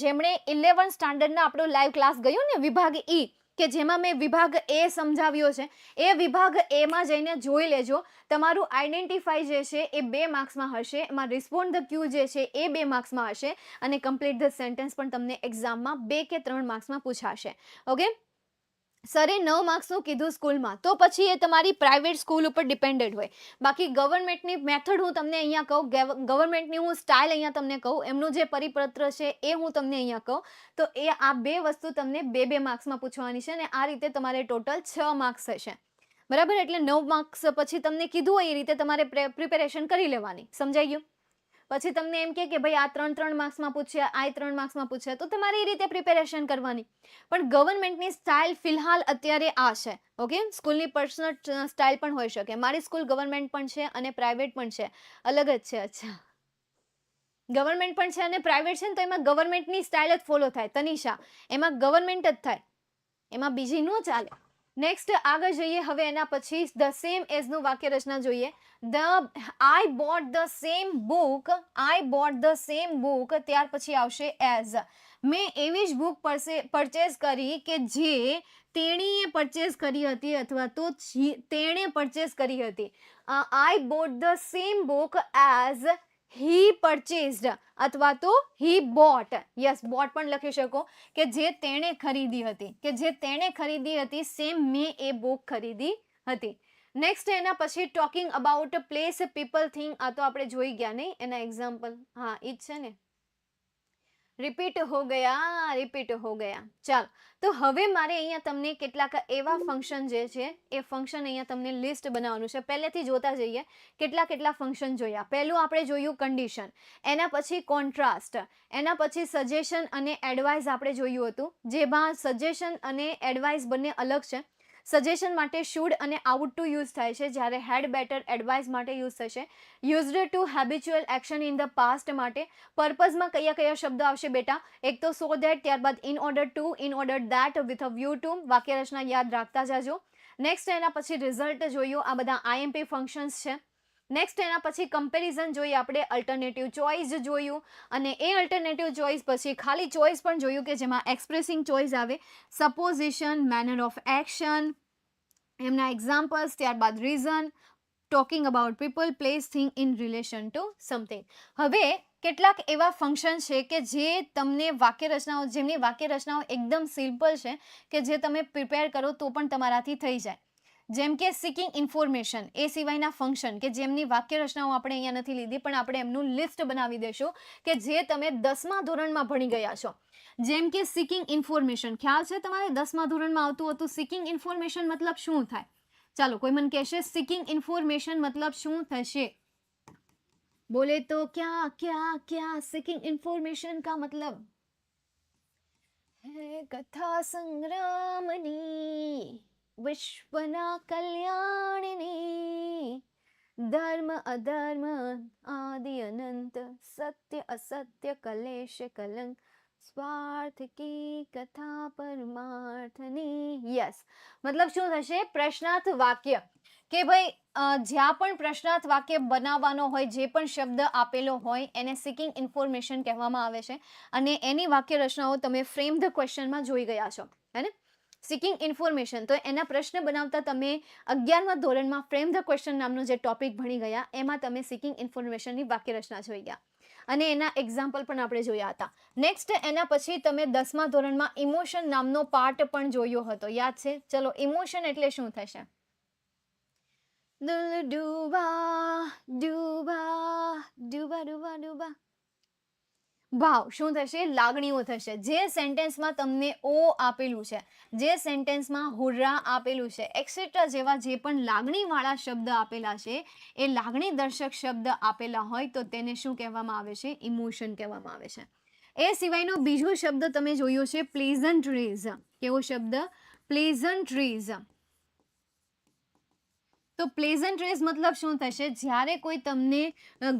જેમણે 11 સ્ટાન્ડર્ડના આપણો લાઈવ ક્લાસ ગયો ને વિભાગ ઈ, કે જેમાં મેં વિભાગ એ સમજાવ્યો છે, એ વિભાગ એમાં જઈને જોઈ લેજો. તમારું આઈડેન્ટિફાઈ જે છે એ 2 માર્ક્સમાં હશે, એમાં રિસ્પોન્ડ ધ ક્યુ જે છે એ 2 માર્ક્સમાં હશે, અને કમ્પ્લીટ ધ સેન્ટેન્સ પણ તમને એક્ઝામમાં 2 કે 3 માર્ક્સમાં પૂછાશે. ઓકે, સરે 9 માર્ક્સનું કીધું સ્કૂલમાં, તો પછી એ તમારી પ્રાઇવેટ સ્કૂલ ઉપર ડિપેન્ડેડ હોય. બાકી ગવર્મેન્ટની મેથડ હું તમને અહીંયા કહું, ગવર્મેન્ટની હું સ્ટાઇલ અહીંયા તમને કહું, એમનું જે પરિપત્ર છે એ હું તમને અહીંયા કહું, તો એ આ 2 વસ્તુ તમને 2 માર્ક્સમાં પૂછવાની છે, અને આ રીતે તમારે ટોટલ 6 માર્ક્સ થશે. બરાબર? એટલે 9 માર્ક્સ પછી તમને કીધું હોય એ રીતે તમારે પ્રિપેરેશન કરી લેવાની. સમજાઈ ગયું? પછી તમને એમ કે ભાઈ આ 3 માર્ક્સમાં પૂછ્યા, આ 3 માર્ક્સમાં પૂછ્યા, તો તમારે એ રીતે પ્રિપેરેશન કરવાની. પણ ગવર્મેન્ટની સ્ટાઇલ ફિલહાલ અત્યારે આ છે. ઓકે, સ્કૂલની પર્સનલ સ્ટાઇલ પણ હોઈ શકે. મારી સ્કૂલ ગવર્મેન્ટ પણ છે અને પ્રાઇવેટ પણ છે, અલગ જ છે. અચ્છા, ગવર્મેન્ટ પણ છે અને પ્રાઇવેટ છે ને, તો એમાં ગવર્મેન્ટની સ્ટાઇલ જ ફોલો થાય. તનિષા, એમાં ગવર્મેન્ટ જ થાય, એમાં બીજી ન ચાલે. નેક્સ્ટ આગળ જઈએ. હવે એના પછી ધ સેમ એઝનું વાક્ય રચના જોઈએ. I bought the same book. I bought the same book. ત્યાર પછી આવશે એઝ. મેં એવી જ બુક પરચેઝ કરી કે જે તેણીએ પરચેઝ કરી હતી, અથવા તો તેણે પરચેઝ કરી હતી. I bought the same book as he purchased અથવા તો હી બોટ. યસ, બોટ પણ લખી શકો કે જે તેણે ખરીદી હતી, કે જે તેણે ખરીદી હતી. સેમ મેં એ બુક ખરીદી હતી. નેક્સ્ટ એના પછી talking about place, people, thing. આ તો આપણે જોઈ ગયા નહીં એના એક્ઝામ્પલ. હા, એ જ છે ને. રિપીટ હો ગયા, રિપીટ હો ગયા. ચાલો, તો હવે મારે અહીંયા તમને કેટલાક એવા ફંક્શન જે છે એ ફંક્શન અહીંયા તમને લિસ્ટ બનાવવાનું છે. પહેલેથી જોતા જઈએ કેટલા ફંક્શન જોયા. પહેલું આપણે જોયું કન્ડિશન, એના પછી કોન્ટ્રાસ્ટ, એના પછી સજેશન અને એડવાઇસ આપણે જોયું હતું, જેમાં સજેશન અને એડવાઇસ બંને અલગ છે. સજેશન માટે શુડ અને આઉટ ટુ યુઝ થાય છે, જ્યારે હેડ બેટર એડવાઇસ માટે યુઝ થશે. Used to habitual action in the past માટે. પર્પઝમાં કયા શબ્દો આવશે બેટા? એક તો સો ધેટ, ત્યારબાદ in order to, in order that, with a view to. વાક્ય રચના યાદ રાખતા જાજો. નેક્સ્ટ એના પછી રિઝલ્ટ જોયું, આ બધા આઈએમપી ફંક્શન્સ છે. નેક્સ્ટ એના પછી કમ્પેરિઝન જોઈએ આપણે, અલ્ટરનેટિવ ચોઇસ જોયું, અને એ અલ્ટરનેટિવ ચોઇસ પછી ખાલી ચોઇસ પણ જોયું કે જેમાં એક્સપ્રેસિંગ ચોઇસ આવે, સપોઝિશન, મેનર ઓફ એક્શન, એમના એક્ઝામ્પલ્સ, ત્યારબાદ reason, talking about people, place, thing in relation to something. હવે કેટલાક એવા ફંક્શન છે કે જે તમને વાક્ય રચનાઓ, જેમની વાક્ય રચનાઓ એકદમ સિમ્પલ છે, કે જે તમે પ્રિપેર કરો તો પણ તમારાથી થઈ જાય. જેમ કે સિકિંગ ઇન્ફોર્મેશન, એ સિવાયના ફંક્શન કે જેમની વાક્ય રચનાઓ આપણે અહીંયા નથી લીધી, પણ આપણે એમનું લિસ્ટ બનાવી દઈશું કે જે તમે 10મા ધોરણમાં ભણી ગયા છો. જેમ કે સિકિંગ ઇન્ફોર્મેશન, ખ્યાલ છે તમારે 10મા ધોરણમાં આવતું હતું. સિકિંગ ઇન્ફોર્મેશન મતલબ શું થાય? ચાલો, કોઈ મને કહેશે સિકિંગ ઇન્ફોર્મેશન મતલબ શું થશે? બોલે તો क्या क्या क्या सिकिंग इंफॉर्मेशन का मतलब है कथा संग्रामनी, विश्वना कल्याणनी, धर्म अधर्म आदि अनंत, सत्य असत्य कलेश कलंक, સ્વાર્થ કી કથા પરમાર્થની. યસ, મતલબ શું થશે? પ્રશ્નાર્થ વાક્ય, કે ભાઈ જ્યાં પણ પ્રશ્નાર્થ વાક્ય બનાવવાનો હોય, જે પણ શબ્દ આપેલો હોય એને સિકિંગ ઇન્ફોર્મેશન કહેવામાં આવે છે. અને એની વાક્ય રચનાઓ તમે ફ્રેમ ધ ક્વેશ્ચનમાં જોઈ ગયા છો, હે ને? સિકિંગ ઇન્ફોર્મેશન, તો એના પ્રશ્ન બનાવતા તમે 11મા ધોરણમાં ફ્રેમ ધ ક્વેશ્ચન નામનો જે ટોપિક ભણી ગયા, એમાં તમે સિકિંગ ઇન્ફોર્મેશનની વાક્ય રચના જોઈ ગયા અને એના એક્ઝામ્પલ પણ આપણે જોયા હતા. નેક્સ્ટ એના પછી તમે 10મા ધોરણમાં ઇમોશન નામનો પાર્ટ પણ જોયો હતો, યાદ છે? ચલો, ઇમોશન એટલે શું થશે? દિલ ડૂબા ડૂબા ડૂબા ડૂબા ડૂબા. ભાવ શું થશે? લાગણીઓ થશે. જે સેન્ટેન્સમાં તમને ઓ આપેલું છે, જે સેન્ટેન્સમાં હુર્રા આપેલું છે, એક્સેટ્રા જેવા જે પણ લાગણીવાળા શબ્દ આપેલા છે, એ લાગણી દર્શક શબ્દ આપેલા હોય તો તેને શું કહેવામાં આવે છે? ઇમોશન કહેવામાં આવે છે. એ સિવાયનો બીજો શબ્દ તમે જોયો છે પ્લેઝન્ટ્રીઝ. કેવો શબ્દ? પ્લેઝન્ટ્રીઝ. તો પ્લેઝન્ટ્રીઝ મતલબ શું થશે? જ્યારે કોઈ તમને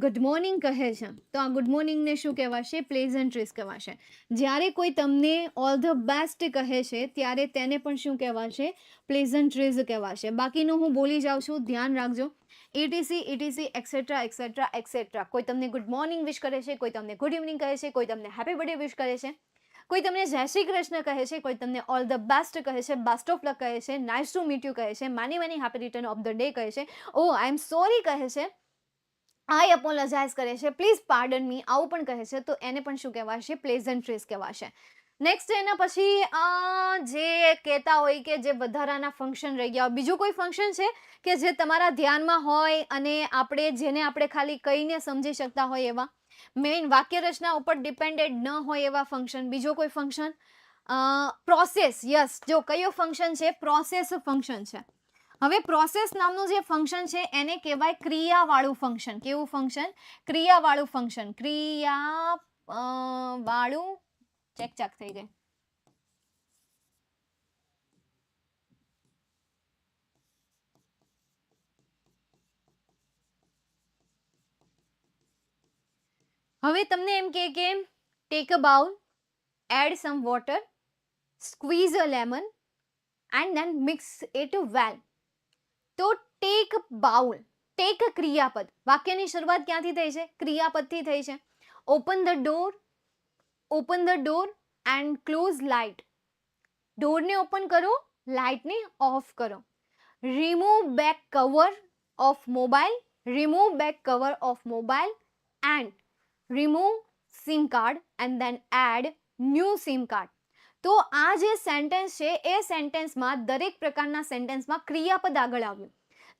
ગુડ મોર્નિંગ કહે છે તો આ ગુડ મોર્નિંગને શું કહેવાશે? પ્લેઝન્ટ્રીઝ કહેવાશે. જ્યારે કોઈ તમને ઓલ ધ બેસ્ટ કહે છે ત્યારે તેને પણ શું કહેવાશે? પ્લેઝન્ટ્રીઝ કહેવાશે. બાકીનું હું બોલી જાઉં છું, ધ્યાન રાખજો. Etc etc et cetera et cetera et cetera. કોઈ તમને ગુડ મોર્નિંગ વિશ કરે છે, કોઈ તમને ગુડ ઇવનિંગ કહે છે, કોઈ તમને હેપી બર્થડે વિશ કરે છે, કોઈ તમને જય શ્રી કૃષ્ણ કહે છે, કોઈ તમને ઓલ ધ બેસ્ટ કહે છે, બેસ્ટ ઓફ લક કહે છે, નાઇસ ટુ મીટ યુ કહે છે, many many happy return of the day કહે છે, ઓ આઈ એમ સોરી કહે છે, આઈ અપોલોજાઇઝ કરે છે, પ્લીઝ પાર્ડન મી, આવું પણ કહે છે, તો એને પણ શું કહેવાશે? પ્લેઝન્ટ્રીઝ કહેવાશે. નેક્સ્ટ એના પછી જે કહેતા હોય કે જે વધારાના ફંક્શન રહી ગયા, બીજું કોઈ ફંક્શન છે કે જે તમારા ધ્યાનમાં હોય અને જેને આપણે ખાલી કહીને સમજી શકતા હોય એવા, મેઇન વાક્ય રચના ઉપર ડિપેન્ડેડ ન હોય એવા ફંક્શન? બીજો કોઈ ફંક્શન? પ્રોસેસ. યસ, જો કયો ફંક્શન છે? પ્રોસેસ ફંક્શન છે. હવે પ્રોસેસ નામનું જે ફંક્શન છે એને કહેવાય ક્રિયાવાળું ફંક્શન. કેવું ફંક્શન? ક્રિયાવાળું ફંક્શન. ક્રિયાવાળું. ચેક થઈ ગઈ. હવે તમને એમ કે take a bowl, add some water, squeeze a lemon and then mix it well. તો ટેક બાઉલ, ટેક ક્રિયાપદ. વાક્યની શરૂઆત ક્યાંથી થઈ છે? ક્રિયાપદથી થઈ છે. Open the door and close light. ડોરને ઓપન કરો, લાઇટને ઓફ કરો. Remove back cover of mobile, remove back cover of mobile, and remove sim card and then add new sim card. તો આ જે સેન્ટેન્સ છે એ સેન્ટેન્સમાં દરેક પ્રકારના સેન્ટેન્સમાં ક્રિયાપદ આગળ આવ્યું,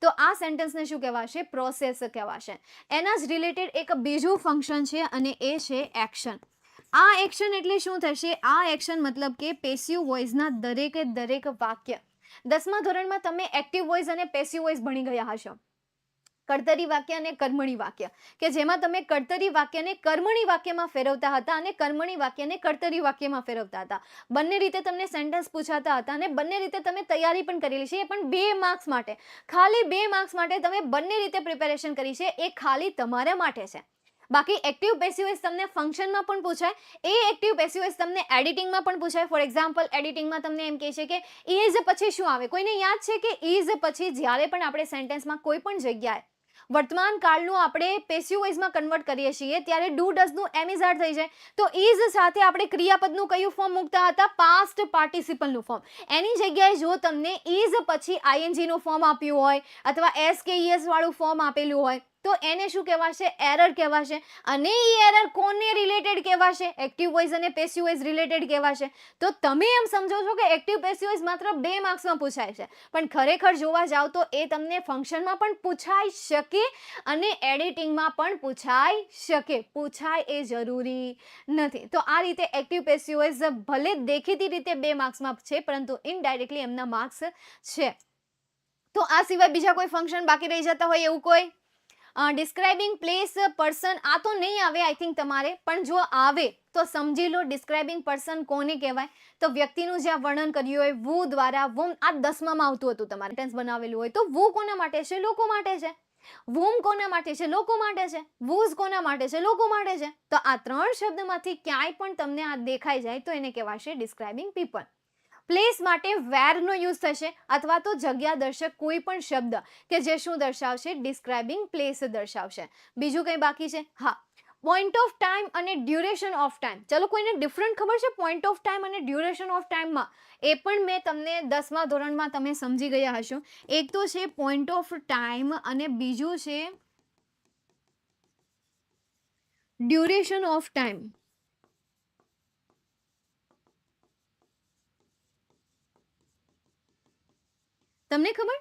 તો આ સેન્ટેન્સને શું કહેવાશે? પ્રોસેસ કહેવાશે. એના જ રિલેટેડ એક બીજું ફંક્શન છે અને એ છે એક્શન. આ એક્શન એટલે શું થશે? આ એક્શન મતલબ કે પેસિવ વોઇસના દરેકે દરેક વાક્ય. 10મા ધોરણમાં તમે એક્ટિવ વોઇસ અને પેસિવ વોઇસ ભણી ગયા હશો, કર્તરી વાક્ય અને કર્મણી વાક્ય, કે જેમાં તમે કર્તરી વાક્યને કર્મણી વાક્યમાં ફેરવતા હતા અને કર્મણી વાક્યને કર્તરી વાક્યમાં ફેરવતા હતા. બંને રીતે તમને સેન્ટેન્સ પૂછાતા હતા અને બંને રીતે તમે તૈયારી પણ કરેલી છે, એ પણ 2 માર્ક્સ માટે. ખાલી 2 માર્ક્સ માટે તમે બંને રીતે પ્રિપેરેશન કરી છે, એ ખાલી તમારા માટે છે. બાકી એક્ટિવ પેસિવ વોઇસ તમને ફંક્શનમાં પણ પૂછાય, એ એક્ટિવ પેસિવ વોઇસ તમને એડિટિંગમાં પણ પૂછાય. ફોર એક્ઝામ્પલ, એડિટિંગમાં તમને એમ કહે છે કે ઇઝ પછી શું આવે? કોઈને યાદ છે કે ઇઝ પછી જ્યારે પણ આપણે સેન્ટેન્સમાં કોઈ પણ જગ્યાએ વર્તમાન કાળનું આપણે પેસિવ વોઇસમાં કન્વર્ટ કરીએ છીએ ત્યારે ડુ ડઝનું એમ ઇઝ આર થઈ જાય. તો ઇઝ સાથે આપણે ક્રિયાપદનું કયું ફોર્મ મૂકતા હતા? Past પાર્ટિસિપલનું form. એની જગ્યાએ જો તમને ઇઝ પછી આઈએનજીનું ફોર્મ આપ્યું હોય અથવા એસ કે ઈએસ વાળું ફોર્મ આપેલું હોય તો એને શું કહેવાશે? એરર કહેવાશે. અને એ એરર કોને રિલેટેડ કહેવાશે? એક્ટિવ વોઇસ અને પેસિવ વોઇસ રિલેટેડ કહેવાશે. તો તમે એમ સમજો છો કે એક્ટિવ પેસિવ વોઇસ માત્ર 2 માર્ક્સમાં પૂછાય છે, પણ ખરેખર જોવા જાવ તો એ તમને ફંક્શનમાં પણ પૂછાઈ શકે અને એડિટિંગમાં પણ પૂછાઈ શકે. પૂછાય એ જરૂરી નથી. તો આ રીતે એક્ટિવ પેસિવ વોઇસ ભલે દેખીતી રીતે 2 માર્ક્સમાં છે, પરંતુ ઇનડાયરેક્ટલી એમના માર્ક્સ છે. તો આ સિવાય બીજા કોઈ ફંક્શન બાકી રહી જતા હોય એવું કોઈ? ડિસ્ક્રાઇબિંગ પ્લેસ, પર્સન, આ તો નહીં આવે આઈ થિંક તમારે, પણ જો આવે તો સમજી લો. ડિસ્ક્રાઇબિંગ પર્સન કોને કહેવાય? તો વ્યક્તિનું જ્યાં વર્ણન કર્યું હોય વુ દ્વારા. વૂમ આ 10મામાં આવતું હતું તમારે સેન્ટેન્સ બનાવેલું હોય તો વુ કોના માટે છે? લોકો માટે છે. વૂમ કોના માટે છે? લોકો માટે છે. વૂઝ કોના માટે છે? લોકો માટે છે. તો આ 3 શબ્દમાંથી ક્યાંય પણ તમને આ દેખાઈ જાય તો એને કહેવાશે ડિસ્ક્રાઇબિંગ પીપલ. પ્લેસ માટે વેરનો યુઝ થશે અથવા તો જગ્યા દર્શક કોઈ પણ શબ્દ કે જે શું દર્શાવશે? ડિસ્ક્રાઇબિંગ પ્લેસ દર્શાવશે. બીજું કંઈ બાકી છે? હા, પોઈન્ટ ઓફ ટાઈમ અને ડ્યુરેશન ઓફ ટાઈમ. ચલો, કોઈને ડિફરન્ટ ખબર છે પોઈન્ટ ઓફ ટાઈમ અને ડ્યુરેશન ઓફ ટાઈમમાં? એ પણ મેં તમને 10મા ધોરણમાં તમે સમજી ગયા હશો. એક તો છે પોઈન્ટ ઓફ ટાઈમ અને બીજું છે ડ્યુરેશન ઓફ ટાઈમ. તમને ખબર?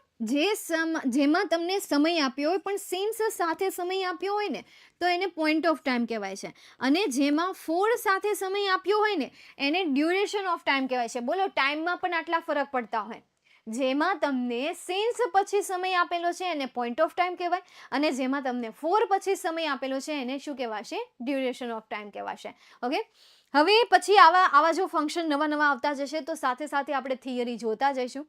જેમાં તમને સમય આપ્યો હોય પણ સિન્સ સાથે સમય આપ્યો હોય ને તો એને પોઈન્ટ ઓફ ટાઈમ કહેવાય છે, અને જેમાં ફોર સાથે સમય આપ્યો હોય ને એને ડ્યુરેશન ઓફ ટાઈમ કહેવાય છે. બોલો, ટાઈમમાં પણ આટલા ફરક પડતા હોય. જેમાં તમને સિન્સ પછી સમય આપેલો છે એને પોઈન્ટ ઓફ ટાઈમ કહેવાય, અને જેમાં તમને ફોર પછી સમય આપેલો છે એને શું કહેવાશે? ડ્યુરેશન ઓફ ટાઈમ કહેવાશે. ઓકે, હવે પછી આવા જો ફંક્શન નવા આવતા જશે તો સાથે સાથે આપણે થિયરી જોતા જઈશું.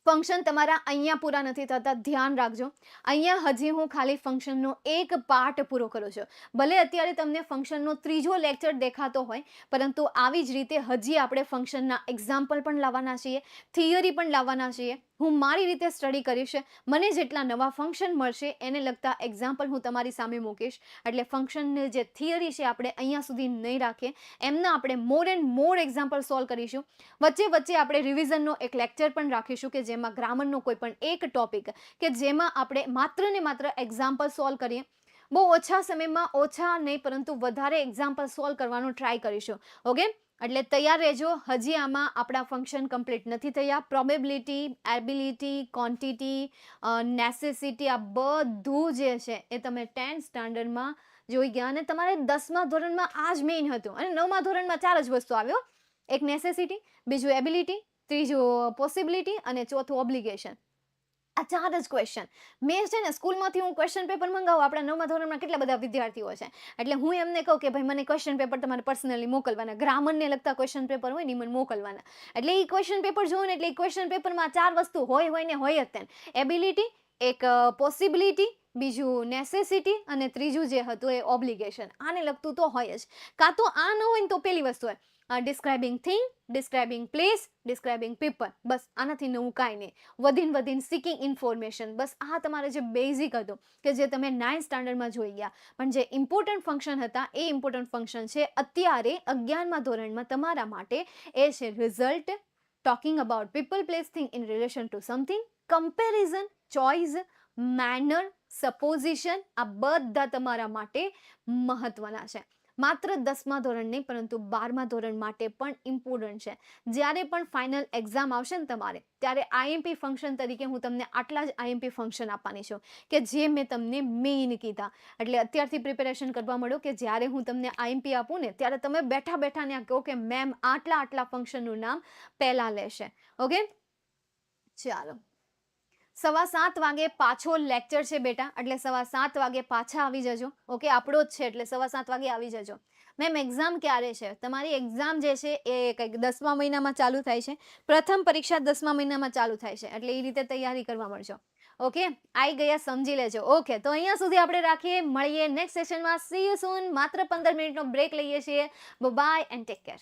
ફંક્શન તમારા અહીંયા પૂરા નથી થતા, ધ્યાન રાખજો. અહીંયા હજી હું ખાલી ફંક્શનનો એક પાર્ટ પૂરો કરું છું. ભલે અત્યારે તમને ફંક્શનનો 3જો લેક્ચર દેખાતો હોય, પરંતુ આવી જ રીતે હજી આપણે ફંક્શનના એક્ઝામ્પલ પણ લાવવાના છીએ, થિયરી પણ લાવવાના છીએ. હું મારી રીતે સ્ટડી કરીશ. મને જેટલા નવા ફંક્શન મળશે એને લગતા એક્ઝામ્પલ હું તમારી સામે મૂકીશ. એટલે ફંક્શનની જે થિયરી છે આપણે અહીંયા સુધી નહીં રાખીએ, એમના આપણે મોર એન્ડ મોર એક્ઝામ્પલ સોલ્વ કરીશું. વચ્ચે આપણે રિવિઝનનો એક લેક્ચર પણ રાખીશું કે જેમાં ગ્રામરનો કોઈ પણ એક ટોપિક કે જેમાં આપણે માત્ર ને માત્ર એક્ઝામ્પલ સોલ્વ કરીએ. બહુ ઓછા સમયમાં ઓછા નહીં પરંતુ વધારે એક્ઝામ્પલ સોલ્વ કરવાનો ટ્રાય કરીશું. ઓકે, એટલે તૈયાર રહેજો. હજી આમાં આપણા ફંક્શન કમ્પ્લીટ નથી થયા. પ્રોબેબિલિટી, એબિલિટી, ક્વોન્ટિટી, નેસેસિટી, આ બધું જે છે એ તમે 10th સ્ટાન્ડર્ડમાં જોઈ ગયા, અને તમારે 10મા ધોરણમાં આ જ મેઇન હતું, અને 9મા ધોરણમાં 4 જ વસ્તુ આવ્યો. એક નેસેસિટી, બીજું એબિલિટી, ત્રીજું પોસિબિલિટી અને ચોથું ઓબ્લિગેશન. આ 4 જ ક્વેશ્ચન. મેં છે ને સ્કૂલમાંથી હું ક્વેશ્ચન પેપર મંગાવું. આપણા 9મા ધોરણમાં કેટલા બધા વિદ્યાર્થીઓ છે, એટલે હું એમને કહું કે ભાઈ મને ક્વેશ્ચન પેપર તમારે પર્સનલી મોકલવાના, ગ્રામરને લગતા ક્વેશ્ચન પેપર હોય ને મને મોકલવાના. એટલે એ ક્વેશ્ચન પેપર જોઉં ને એટલે એ ક્વેશ્ચન પેપરમાં 4 વસ્તુ હોય ને હોય જ તેને. એબિલિટી, એક પોસિબિલિટી, બીજું નેસેસિટી અને ત્રીજું જે હતું એ ઓબ્લિગેશન. આને લગતું તો હોય જ. કાં તો આ ન હોય ને તો પેલી વસ્તુ હોય describing thing, describing place, describing people. બસ આનાથી નવું કાંઈ નહીં. વધીને સિકિંગ ઇન્ફોર્મેશન. બસ આ તમારે જે બેઝિક હતું કે જે તમે 9th સ્ટાન્ડર્ડમાં જોઈ ગયા, પણ જે ઇમ્પોર્ટન્ટ ફંક્શન હતા એ ઇમ્પોર્ટન્ટ ફંક્શન છે અત્યારે 11મા ધોરણમાં તમારા માટે. એ છે result, talking about people, place, thing in relation to something, comparison, choice, manner, supposition આ બધા તમારા માટે મહત્વના છે. માત્ર 10મા ધોરણ નહીં પરંતુ 12મા ધોરણ માટે પણ ઇમ્પોર્ટન્ટ છે. જ્યારે પણ ફાઇનલ એક્ઝામ આવશે ને તમારે ત્યારે આઈએમપી ફંક્શન તરીકે હું તમને આટલા જ આઈએમપી ફંક્શન આપવાની છું કે જે મેં તમને મેઇન કીધા. એટલે અત્યારથી પ્રિપેરેશન કરવા માંડો કે જ્યારે હું તમને આઈએમપી આપું ને ત્યારે તમે બેઠા બેઠા ને કહો કે મેમ આટલા ફંક્શનનું નામ પહેલાં લેશે. ઓકે, ચાલો. 7:15 વાગે પાછો લેક્ચર છે બેટા, એટલે 7:15 વાગે પાછા આવી જજો. ઓકે, આપણો જ છે એટલે 7:15 વાગે આવી જજો. મેમ એક્ઝામ ક્યારે છે? તમારી એક્ઝામ જે છે એ કંઈક 10મા મહિનામાં ચાલુ થાય છે. પ્રથમ પરીક્ષા 10મા મહિનામાં ચાલુ થાય છે, એટલે એ રીતે તૈયારી કરવા મળજો. ઓકે, આવી ગયા, સમજી લેજો. ઓકે, તો અહીંયા સુધી આપણે રાખીએ, મળીએ નેક્સ્ટ સેશનમાં. See you soon. માત્ર 15 મિનિટનો બ્રેક લઈએ છીએ. Bye and take care.